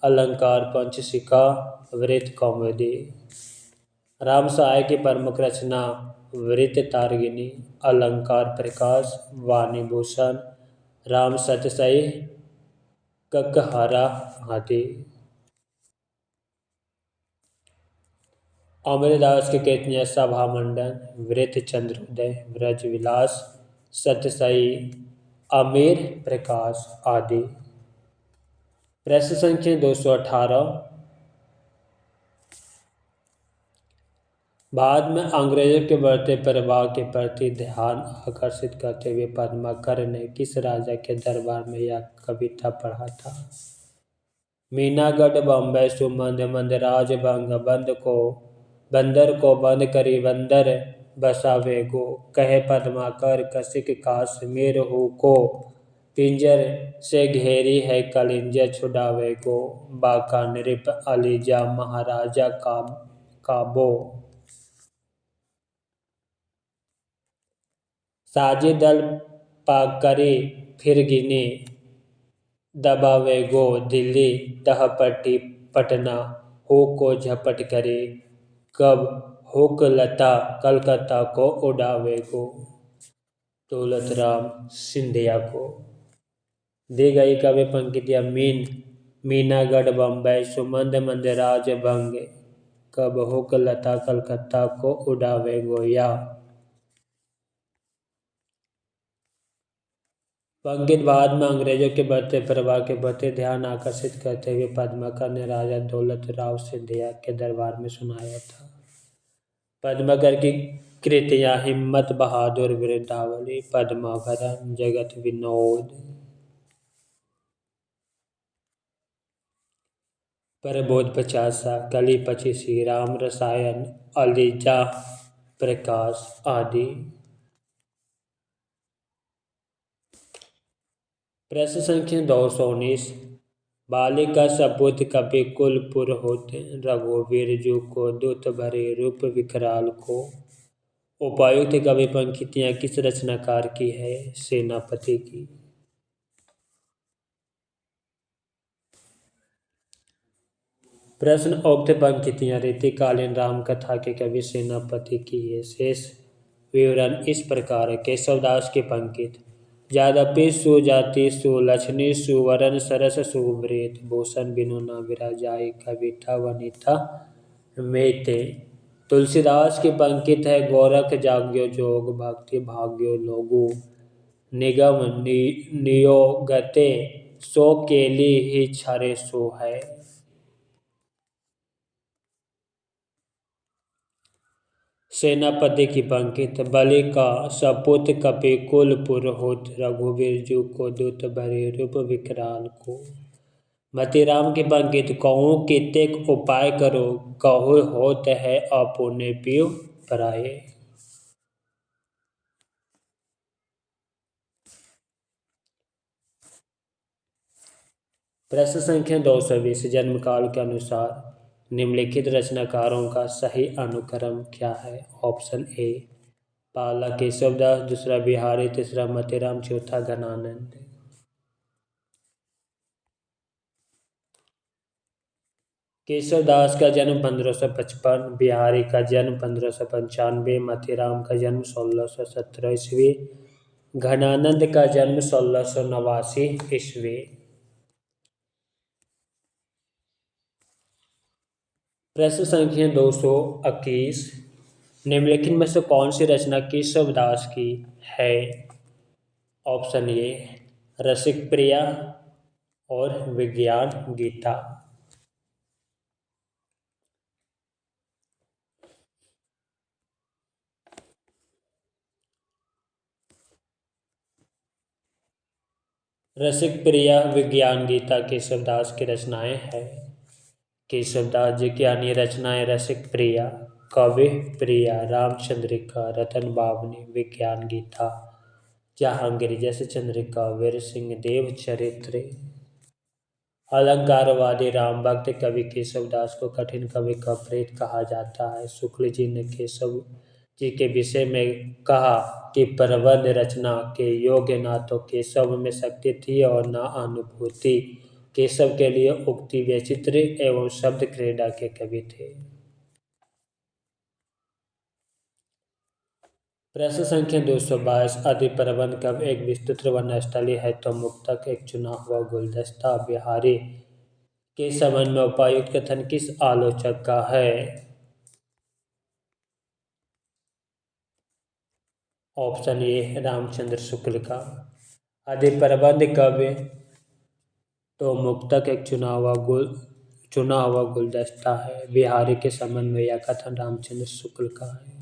अलंकार पंचशिखा, वृत्त कौमुदी। राम सहाय की प्रमुख रचना वृत्त तारगिनी, अलंकार प्रकाश, वाणी भूषण, राम सतसई, ककहरा आदि। अमरदास की कृतियां सभा मंडन, वृत्त चंद्रोदय, ब्रज विलास, सतसई, अमीर प्रकाश आदि। प्रश्न संख्या 218। बाद में अंग्रेजों के बढ़ते प्रभाव के प्रति ध्यान आकर्षित करते हुए पद्माकर ने किस राजा के दरबार में यह कविता पढ़ा था। मीनागढ़ बम्बई सुमंद मंदराज भंग बंदर को बंद करी बंदर बसावेगो, कहे पद्माकर कसिक काश्मीर हो को, पिंजर से घेरी है कलिंजर छुड़ावेगो, बाका नृप अलीजा महाराजा काबो। साजी दल पाकरी फिर गिने दबावेगो, दिल्ली दहपट्टी पटना हो को झपट करे, कब हुक लता कलकत्ता को उड़ावेगो। दौलतराम सिंधिया को। दी गई कवि पंक्तियां मीनागढ़ बम्बई सुमंद मंदराज भंग, कब हुक लता कलकत्ता को उड़ावेगो या पंडित बाद में अंग्रेजों के बढ़ते प्रभाव के प्रति ध्यान आकर्षित करते हुए पद्माकर ने राजा दौलत राव सिंधिया के दरबार में सुनाया था। पद्माकर की कृतियां हिम्मत बहादुर, वृंदावली, पद्माभरण, जगत विनोद, प्रबोध 50, कली 25, राम रसायन, अलीजा प्रकाश आदि। प्रश्न संख्या 219। बाली का सपूत कपि कुल पुरहोत, रघुवीर जू को दूत भरे रूप विकराल को। उपर्युक्त कवि पंक्तियां किस रचनाकार की है। सेनापति की। प्रश्न उक्त पंक्तियां रीतिकालीन राम कथा के कवि सेनापति की है। शेष विवरण इस प्रकार है। केशवदास की पंक्ति। यद्यपि सुजाति सुलक्षणी सुवर्ण सरस सुवृत भूषण बिनु न विराजाई कविता वनिता में ते। तुलसीदास की पंक्ति है। गोरख जाग्यो जोग भक्ति भाग्यो लोगु निगम नियोगते सो केली ही छारे सो है। सेनापति की पंक्ति। बलि का सपूत कपि कुल पुरहुत रघुवीर जू को दूत भरे रूप विकराल को। मतीराम की पंक्ति। कहूँ कितेक उपाय करो कहु होत है अपुने पियु पराये। प्रश्न संख्या 220। जन्म काल के अनुसार निम्नलिखित रचनाकारों का सही अनुक्रम क्या है। ऑप्शन ए पहला केशवदास, दूसरा बिहारी, तीसरा मतीराम, चौथा घनानंद। केशवदास का जन्म 1555, बिहारी का जन्म 1595, मतीराम का जन्म 1617 ईस्वी, घनानंद का जन्म 1689 ईस्वी। प्रश्न संख्या 221। निम्नलिखित में से कौन सी रचना केशवदास की है। ऑप्शन ए रसिक प्रिया और विज्ञान गीता। रसिक प्रिया विज्ञान गीता केशवदास की रचनाएं हैं। केशवदास जी की अन्य रचनाएं रसिक प्रिया, कवि प्रिया, रामचंद्रिका, रतन बावनी, विज्ञान गीता, जहांगीर जैसे चंद्रिका, वीर सिंह देव चरित्र। अलंकारवादी राम भक्त कवि केशवदास को कठिन कवि का प्रेत कहा जाता है। शुक्ल जी ने केशव जी के विषय में कहा कि प्रबंध रचना के योग्य ना तो केशव में शक्ति थी और ना अनुभूति। केशव के लिए उक्ति वैचित्र एवं शब्द क्रीड़ा के कवि थे। प्रश्न संख्या 222। आदि प्रबंध कब एक विस्तृत वर्णस्थली है तो मुक्तक एक चुना हुआ गुलदस्ता। बिहारी के संबंध में उपायुक्त कथन किस आलोचक का है। ऑप्शन ए रामचंद्र शुक्ल का। आदि प्रबंध कवि तो मुक्तक एक चुना हुआ गुलदस्ता है। बिहारी के संबंध में यह कथन रामचंद्र शुक्ल का है।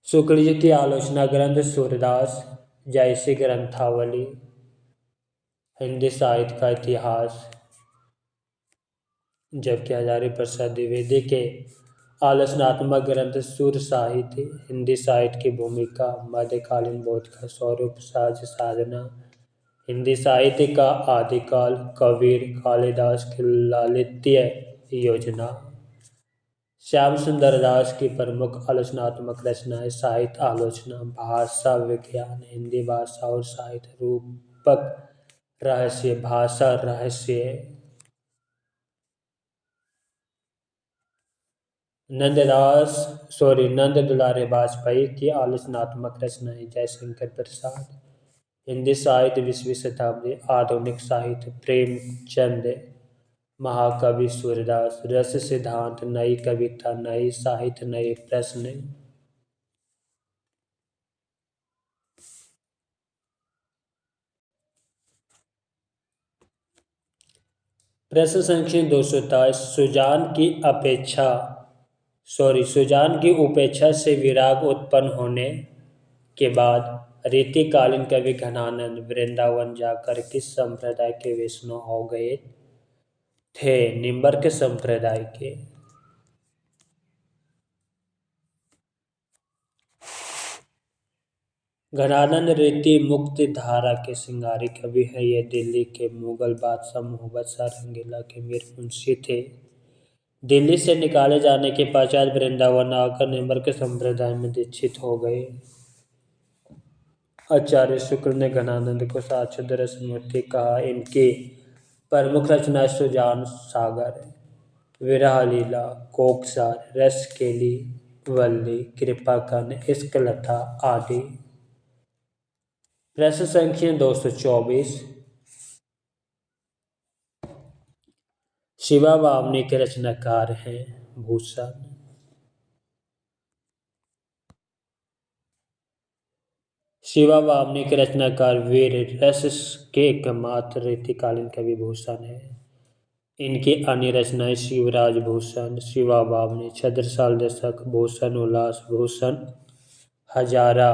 शुक्ल जी की आलोचना ग्रंथ सूरदास जैसी ग्रंथावली, हिंदी साहित्य का इतिहास, जबकि हजारी प्रसाद द्विवेदी के आलोचनात्मक ग्रंथ सुर साहित्य, हिंदी साहित्य की भूमिका, मध्यकालीन बौद्ध का स्वरूप, साज साधना, हिंदी साहित्य का आदिकाल, कबीर कालिदास की लालित्य योजना। श्याम सुंदर दास की प्रमुख आलोचनात्मक रचनाएं साहित्य आलोचना, भाषा विज्ञान, हिंदी भाषा और साहित्य, रूपक रहस्य, भाषा रहस्य। नंद दुलारे वाजपेयी की आलोचनात्मक रचनाएं जयशंकर प्रसाद, हिंदी साहित्य 20वीं शताब्दी, आधुनिक साहित्य, प्रेमचंद, महाकवि सूरदास, रस सिद्धांत, नई कविता, नई साहित्य, नए प्रश्न। प्रश्न संख्या 227। सुजान की उपेक्षा से विराग उत्पन्न होने के बाद रीतिकालीन कवि घनानंद वृंदावन जाकर किस संप्रदाय के वैष्णव हो गए थे। निम्बर्क संप्रदाय के। घनानंद रीति मुक्ति धारा के सिंगारी कवि हैं। ये दिल्ली के मुगल बादशाह मोहम्मद शाह रंगीला के मीर मुंशी थे। दिल्ली से निकाले जाने के पश्चात वृंदावन आकर निम्बर्क संप्रदाय में दीक्षित हो गए। आचार्य शुक्ल ने घनानंद को साक्षात दर्शनमूर्ति कहा। इनकी प्रमुख रचना सुजान सागर है। विरह लीला, कोकसार, रस केली, वल्ली, कृपाकन, इश्क लता आदि। प्रश्न संख्या 224। शिवा वामनी के रचनाकार हैं भूषण। शिवा वामनी के रचनाकार वीर रस के एकमात्र रीतिकालीन कवि भूषण है। इनकी अन्य रचनाएं शिवराज भूषण, शिवा वामनी, छत्रसाल दशक, भूषण उल्लास, भूषण हजारा।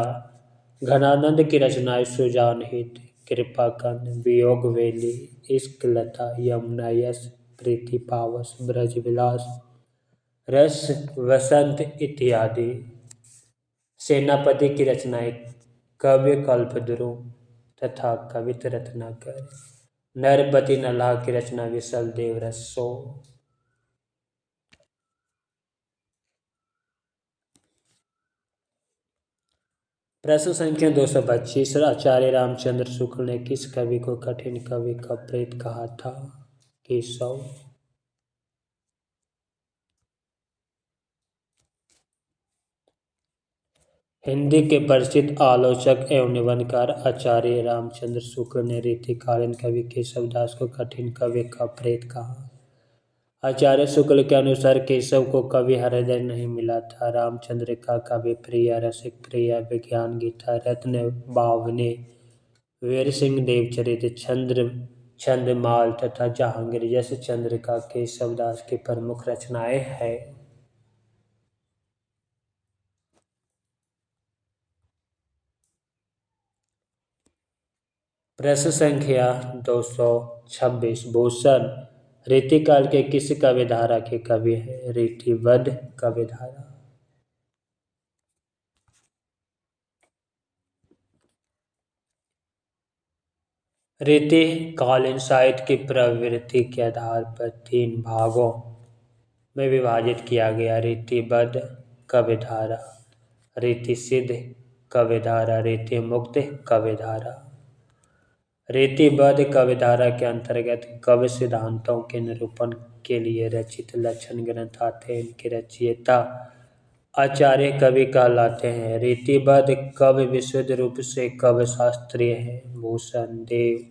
घनानंद की रचनाएं सुजान हित, कृपाकंद, वियोग वेली, इश्क लता, यमुना यश, प्रीति पावस, ब्रज विलास, रस वसंत इत्यादि। सेनापति की रचनाएं काव्य कल्पद्रुम तथा कवित रत्नाकर। नरपति नल्हा की रचना विसल देव रसो। प्रश्न संख्या 225। आचार्य रामचंद्र शुक्ल ने किस कवि को कठिन कवि का प्रेत कहा था? केशव। हिंदी के प्रसिद्ध आलोचक एवं निबंधकार आचार्य रामचंद्र शुक्ल ने रीतिकालीन कवि केशवदास को कठिन कवि का प्रेत कहा। आचार्य शुक्ल के अनुसार केशव को कवि हृदय नहीं मिला था। रामचंद्र का कवि प्रिय, रसिक प्रिय, विज्ञान गीता, रत्न बावने, वीर सिंह देवचरित, छंदमाल तथा जहांगीर यश चंद्र का केशवदास की प्रमुख रचनाएं हैं। प्रश्न संख्या 226। भूषण रीतिकाल के किस काव्यधारा के कवि हैं? रीतिवद्ध काव्यधारा। रीतिकालीन साहित्य की प्रवृत्ति के आधार पर 3 भागों में विभाजित किया गया। रीतिबद्ध काव्यधारा, रीतिसिद्ध काव्यधारा, रीतिमुक्त काव्यधारा। रीतिबद्ध काव्यधारा के अंतर्गत काव्य सिद्धांतों के निरूपण के लिए रचित लक्षण ग्रंथ आते हैं। इनके रचयिता आचार्य कवि कहलाते हैं। रीतिबद्ध काव्य विशुद्ध रूप से काव्य शास्त्रीय है। भूषण, देव,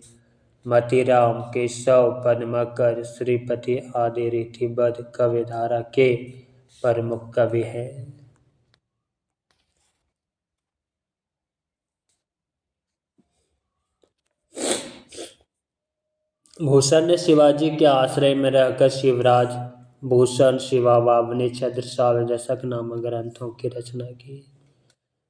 मतीराम, केशव, पद्माकर, श्रीपति आदि रीतिबद्ध काव्यधारा के प्रमुख कवि हैं। भूषण ने शिवाजी के आश्रय में रहकर शिवराज भूषण, शिवा वामनी, छत्रसाल दशक नामक ग्रंथों की रचना की।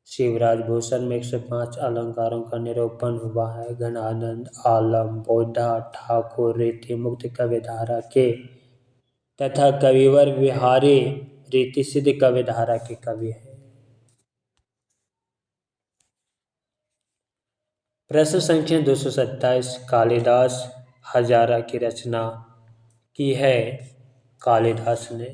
शिवराज भूषण में 105 अलंकारों का निरूपण हुआ है। घनानंद, आलम, बोधा ठाकुर रीतिमुक्त काव्यधारा के तथा कविवर बिहारी रीतिसिद्ध काव्यधारा के कवि हैं। प्रश्न संख्या 227। कालिदास हजारा की रचना की है कालिदास ने।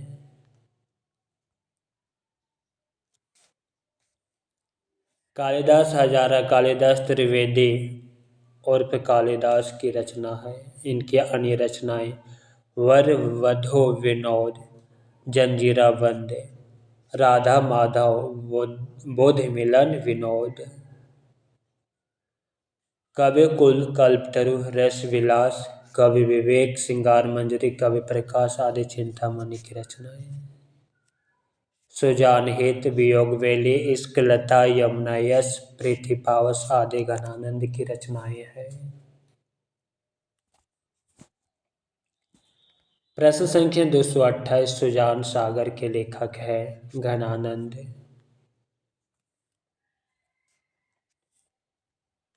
कालिदास हजारा कालिदास त्रिवेदी उर्फ कालिदास की रचना है। इनकी अन्य रचनाएं वर वधो विनोद, जंजीरा बंद, राधा माधव, बुध मिलन विनोद, कवि कुल, कल्पतरु, रस विलास, कवि विवेक, श्रृंगार मंजरी, कवि प्रकाश आदि चिंतामणि की रचनाएं। सुजान हित, वियोग वेली, इश्क लता, यमुना यश, प्रीति पावस आदि घनानंद की रचनाएं हैं। प्रश्न संख्या 228। सुजान सागर के लेखक है घनानंद।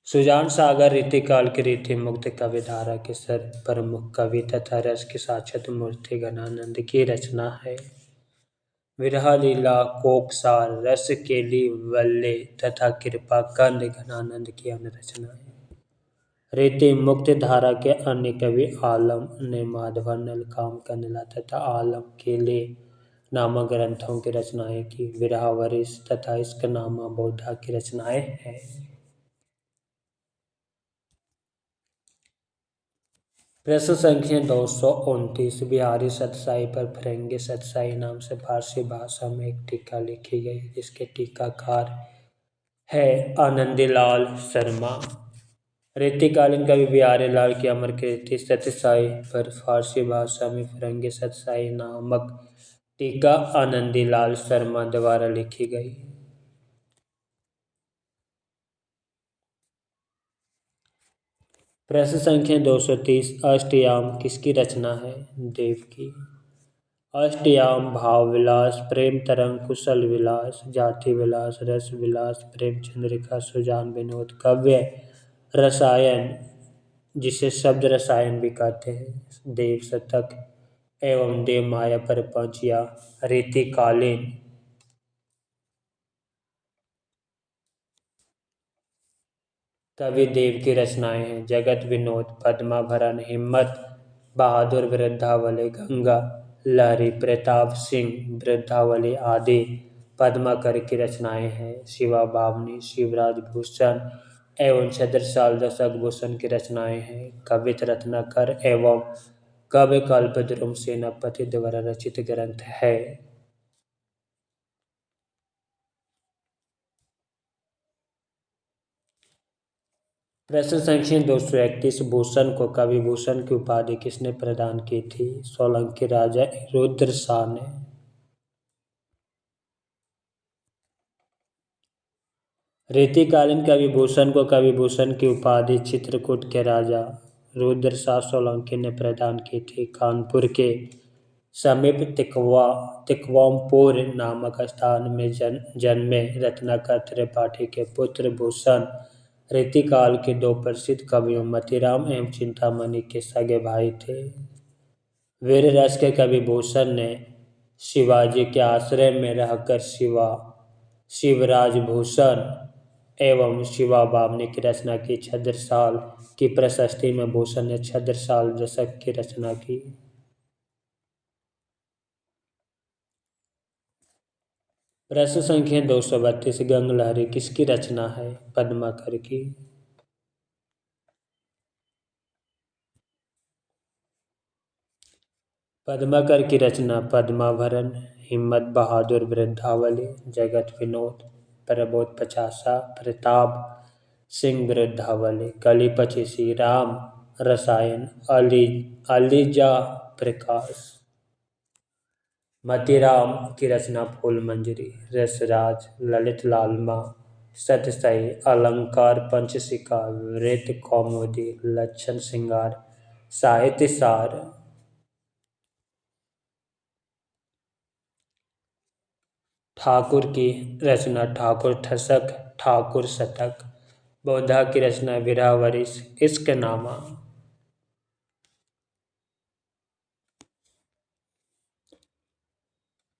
सुजान सागर रीतिकाल की रीतिमुक्त काव्यधारा के प्रमुख कवि तथा रस की साक्षात मूर्ति घनानंद की रचना है। विरह लीला, कोकसार, रस केली, वल्ले तथा कृपाकंद घनानंद की अन्य रचनाएं। रीति मुक्त धारा के अन्य कवि आलम ने माधवन, नलकाम, कनला तथा आलम केले नामक ग्रंथों की रचनाएं की। विरह वरिस तथा इश्क नामा बोधा की रचनाएं हैं। प्रश्न संख्या 229। बिहारी सतसाई पर फिरंगी सतसाई नाम से फारसी भाषा में एक टीका लिखी गई जिसके टीकाकार है आनंदीलाल शर्मा। रीतिकालीन कवि बिहारी लाल की अमर कीर्ति सतसाई पर फारसी भाषा में फिरंगी सतसाई नामक टीका आनंदीलाल शर्मा द्वारा लिखी गई। प्रश्न संख्या 230। अष्टयाम किसकी रचना है? देव की। अष्टयाम भाव विलास, प्रेम तरंग, कुशल विलास, जाति विलास, रस विलास, प्रेम चंद्रिका, सुजान विनोद, काव्य रसायन जिसे शब्द रसायन भी कहते हैं, देव शतक एवं देव माया प्रपंच या रीतिकालीन। कवि देव की रचनाएं हैं जगत विनोद, पद्माभरण, हिम्मत बहादुर, वृद्धावली, गंगा लहरी, प्रताप सिंह, वृद्धावली आदि। पद्माकर की रचनाएं हैं शिवा बावनी, शिवराज भूषण एवं छत्रसाल दशक भूषण की रचनाएं हैं कवित रत्नाकर एवं कवि कल्पद्रुम सेनापति द्वारा रचित ग्रंथ है। प्रश्न संख्या 231। भूषण को कवि भूषण की उपाधि किसने प्रदान की थी? सोलंकी राजा रुद्र शाह ने। रीतिकालीन कवि भूषण को कवि भूषण की उपाधि चित्रकूट के राजा रुद्र शाह सोलंकी ने प्रदान की थी। कानपुर के समीप तिकवामपुर नामक स्थान में जन्मे रत्नाकर त्रिपाठी के पुत्र भूषण रीतिकाल के दो प्रसिद्ध कवियों मतीराम एवं चिंतामणि के सगे भाई थे। वीर रस के कवि भूषण ने शिवाजी के आश्रय में रहकर शिवराज भूषण एवं शिवा बावनी की रचना की। छत्रसाल की प्रशस्ति में भूषण ने छत्रसाल दशक की रचना की। प्रश्न संख्या 232। गंग लहरी किसकी रचना है? पद्माकर की। पद्माकर की रचना पद्माभरण, हिम्मत बहादुर, वृद्धावली, जगत विनोद, प्रबोध पचासा, प्रताप सिंह वृद्धावली, कली पचीसी, राम रसायन, अलीजा प्रकाश। मतीराम की रचना फूल मंजरी, रसराज, ललित लालमा, सतसई, अलंकार पंचशिका, वृत्त कौमुदी, लक्षण श्रृंगार, साहित्य सार। ठाकुर की रचना ठाकुर ठसक, ठाकुर शतक। बौद्धा की रचना विरहवरिश, इश्कनामा।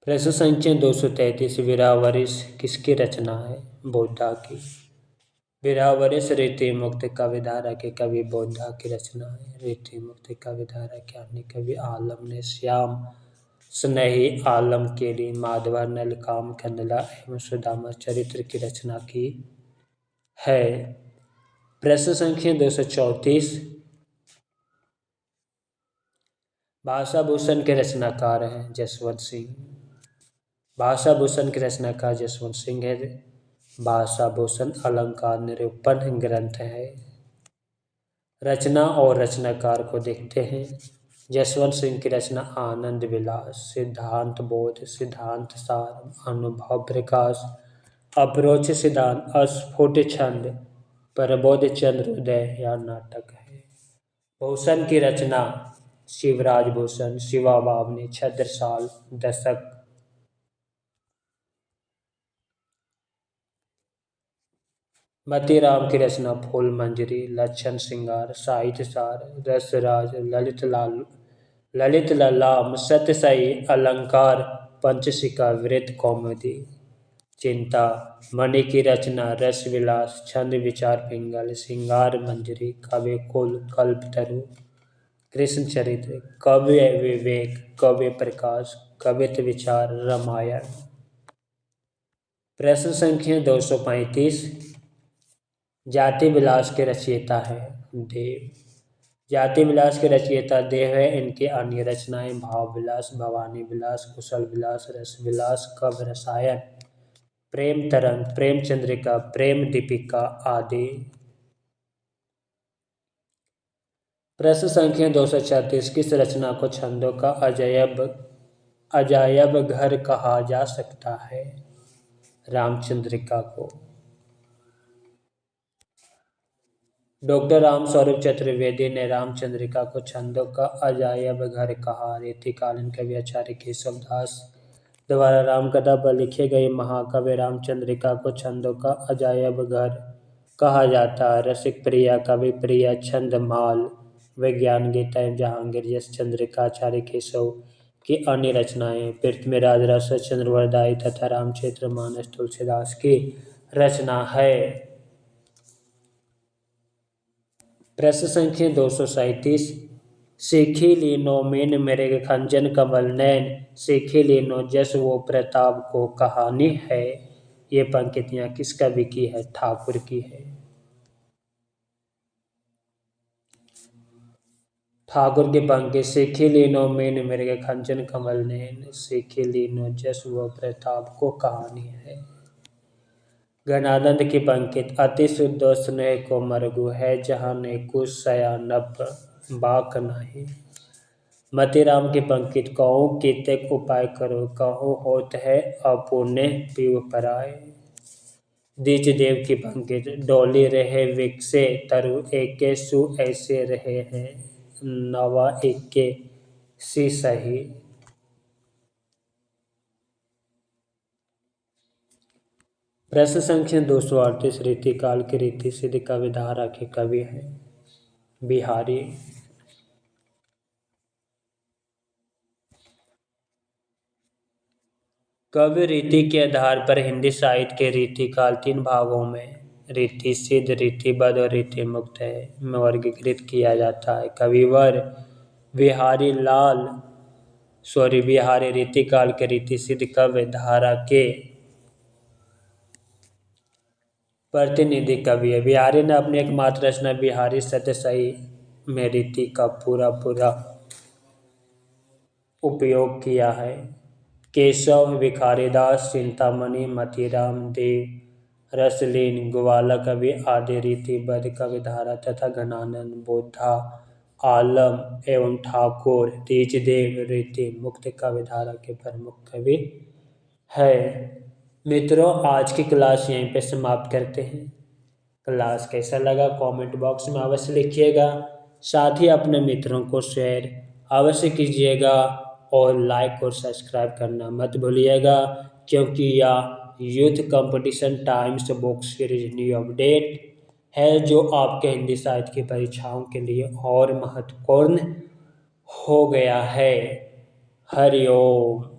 प्रश्न संख्या 233। विरहवरिश किसकी रचना है? बौद्धा की। विरहवरिश रीति मुक्त कविधारा के कवि बौद्धा की रचना है। रीति मुक्त कविधारा के अन्य कवि आलम ने श्याम स्नेही, आलम केरी, माधवा, नलकाम, कंदला एवं सुदामा चरित्र की रचना की है। प्रश्न संख्या 234। भाषा भूषण के रचनाकार हैं जसवंत सिंह। भाषा भूषण के रचनाकार जसवंत सिंह है। भाषा भूषण अलंकार निरूपण ग्रंथ है। रचना और रचनाकार को देखते हैं। जसवंत सिंह की रचना आनंद विलास, सिद्धांत बोध, सिद्धांत सार, अनुभव प्रकाश, अप्रोच सिद्धांत, अस्फुट छंद, प्रबोध चंद्रोदय या नाटक है। भूषण की रचना शिवराज भूषण, शिवा बावनी, छत्रसाल दशक। मतीराम की रचना फूल मंजरी, लक्षण श्रृंगार, साहित्य सार, रसराज, ललित ललाम, सतसई, अलंकार पंचशिका, वृत्त कौमुदी। चिंता मणि की रचना रस विलास, छंद विचार पिंगल, श्रृंगार मंजरी, काव्य कुल, कल्पतरु, कृष्ण चरित्र, काव्य विवेक, काव्य प्रकाश, कवित्व विचार, रामायण। प्रश्न संख्या 235। जाति विलास के रचयिता है देव। जाति विलास के रचयिता देव है। इनकी अन्य रचनाएं भाव विलास, भवानी विलास, कुशल विलास, रस विलास, कव्य रसायन, प्रेम तरंग, प्रेम चंद्रिका, प्रेम दीपिका आदि। प्रश्न संख्या 236। किस रचना को छंदों का अजायब घर कहा जा सकता है? रामचंद्रिका को। डॉक्टर राम स्वरूप चतुर्वेदी ने रामचंद्रिका को छंदों का अजायब घर कहा। रीतिकालीन कवि आचार्य केशव दास द्वारा रामकथा पर लिखे गए महाकाव्य रामचंद्रिका को छंदों का अजायब घर कहा जाता है। रसिक प्रिया, कवि प्रिया, छंदमाल, विज्ञान गीता एवं जहांगीर, यश चंद्रिका, आचार्य केशव की अन्य रचनाएं, पृथ्वीराज, रस चंद्र वरदाई तथा रामचरित्र मानस तुलसीदास की रचना है। प्रश्न संख्या 237। सीखी लीनो मीन मृग खंजन कमल नैन, सीखी लीनो जस वो प्रताप को कहानी है। ये पंक्तियां किस कवि की है? ठाकुर की है। ठाकुर की पंक्ति सीखी लीनो मीन मृग खंजन कमल नैन, सीखी लीनो जस वो प्रताप को कहानी है। गणानंद की पंक्ति अति शुद्ध स्नेह को मरगु है, जहाँ ने कुछ सयानप बाक नहीं। मतीराम की पंक्ति कहूँ कितक उपाय करो, कहूँ होत है अपुने पीव पराए। दीज देव की पंक्ति डोली रहे विकसे तरु एके सु ऐसे रहे हैं, नवा एके सी सही। प्रश्न संख्या 238। रीतिकाल की रीति सिद्ध कवि धारा के कवि हैं बिहारी। कवि रीति के आधार पर हिंदी साहित्य के रीतिकाल 3 भागों में रीति सिद्ध, रीतिबद्ध और रीति मुक्त में वर्गीकृत किया जाता है। कविवर बिहारी रीतिकाल के रीति सिद्ध कवि धारा के प्रतिनिधि कवि है। बिहारी ने अपनी एकमात्र रचना बिहारी सत्यसाई में रीति का पूरा उपयोग किया है। केशव, भिखारीदास, चिंतामणि, मतीराम, देव, रसलीन, ग्वाला कवि आदि रीतिबद्ध कवि धारा तथा गणानंद, बोधा, आलम एवं ठाकुर, तीजदेव रीति मुक्त कवि धारा के प्रमुख कवि है। मित्रों, आज की क्लास यहीं पे समाप्त करते हैं। क्लास कैसा लगा कमेंट बॉक्स में अवश्य लिखिएगा। साथ ही अपने मित्रों को शेयर अवश्य कीजिएगा और लाइक और सब्सक्राइब करना मत भूलिएगा, क्योंकि यह youth competition times book series new update है जो आपके हिंदी साहित्य की परीक्षाओं के लिए और महत्वपूर्ण हो गया है। हरि ओम।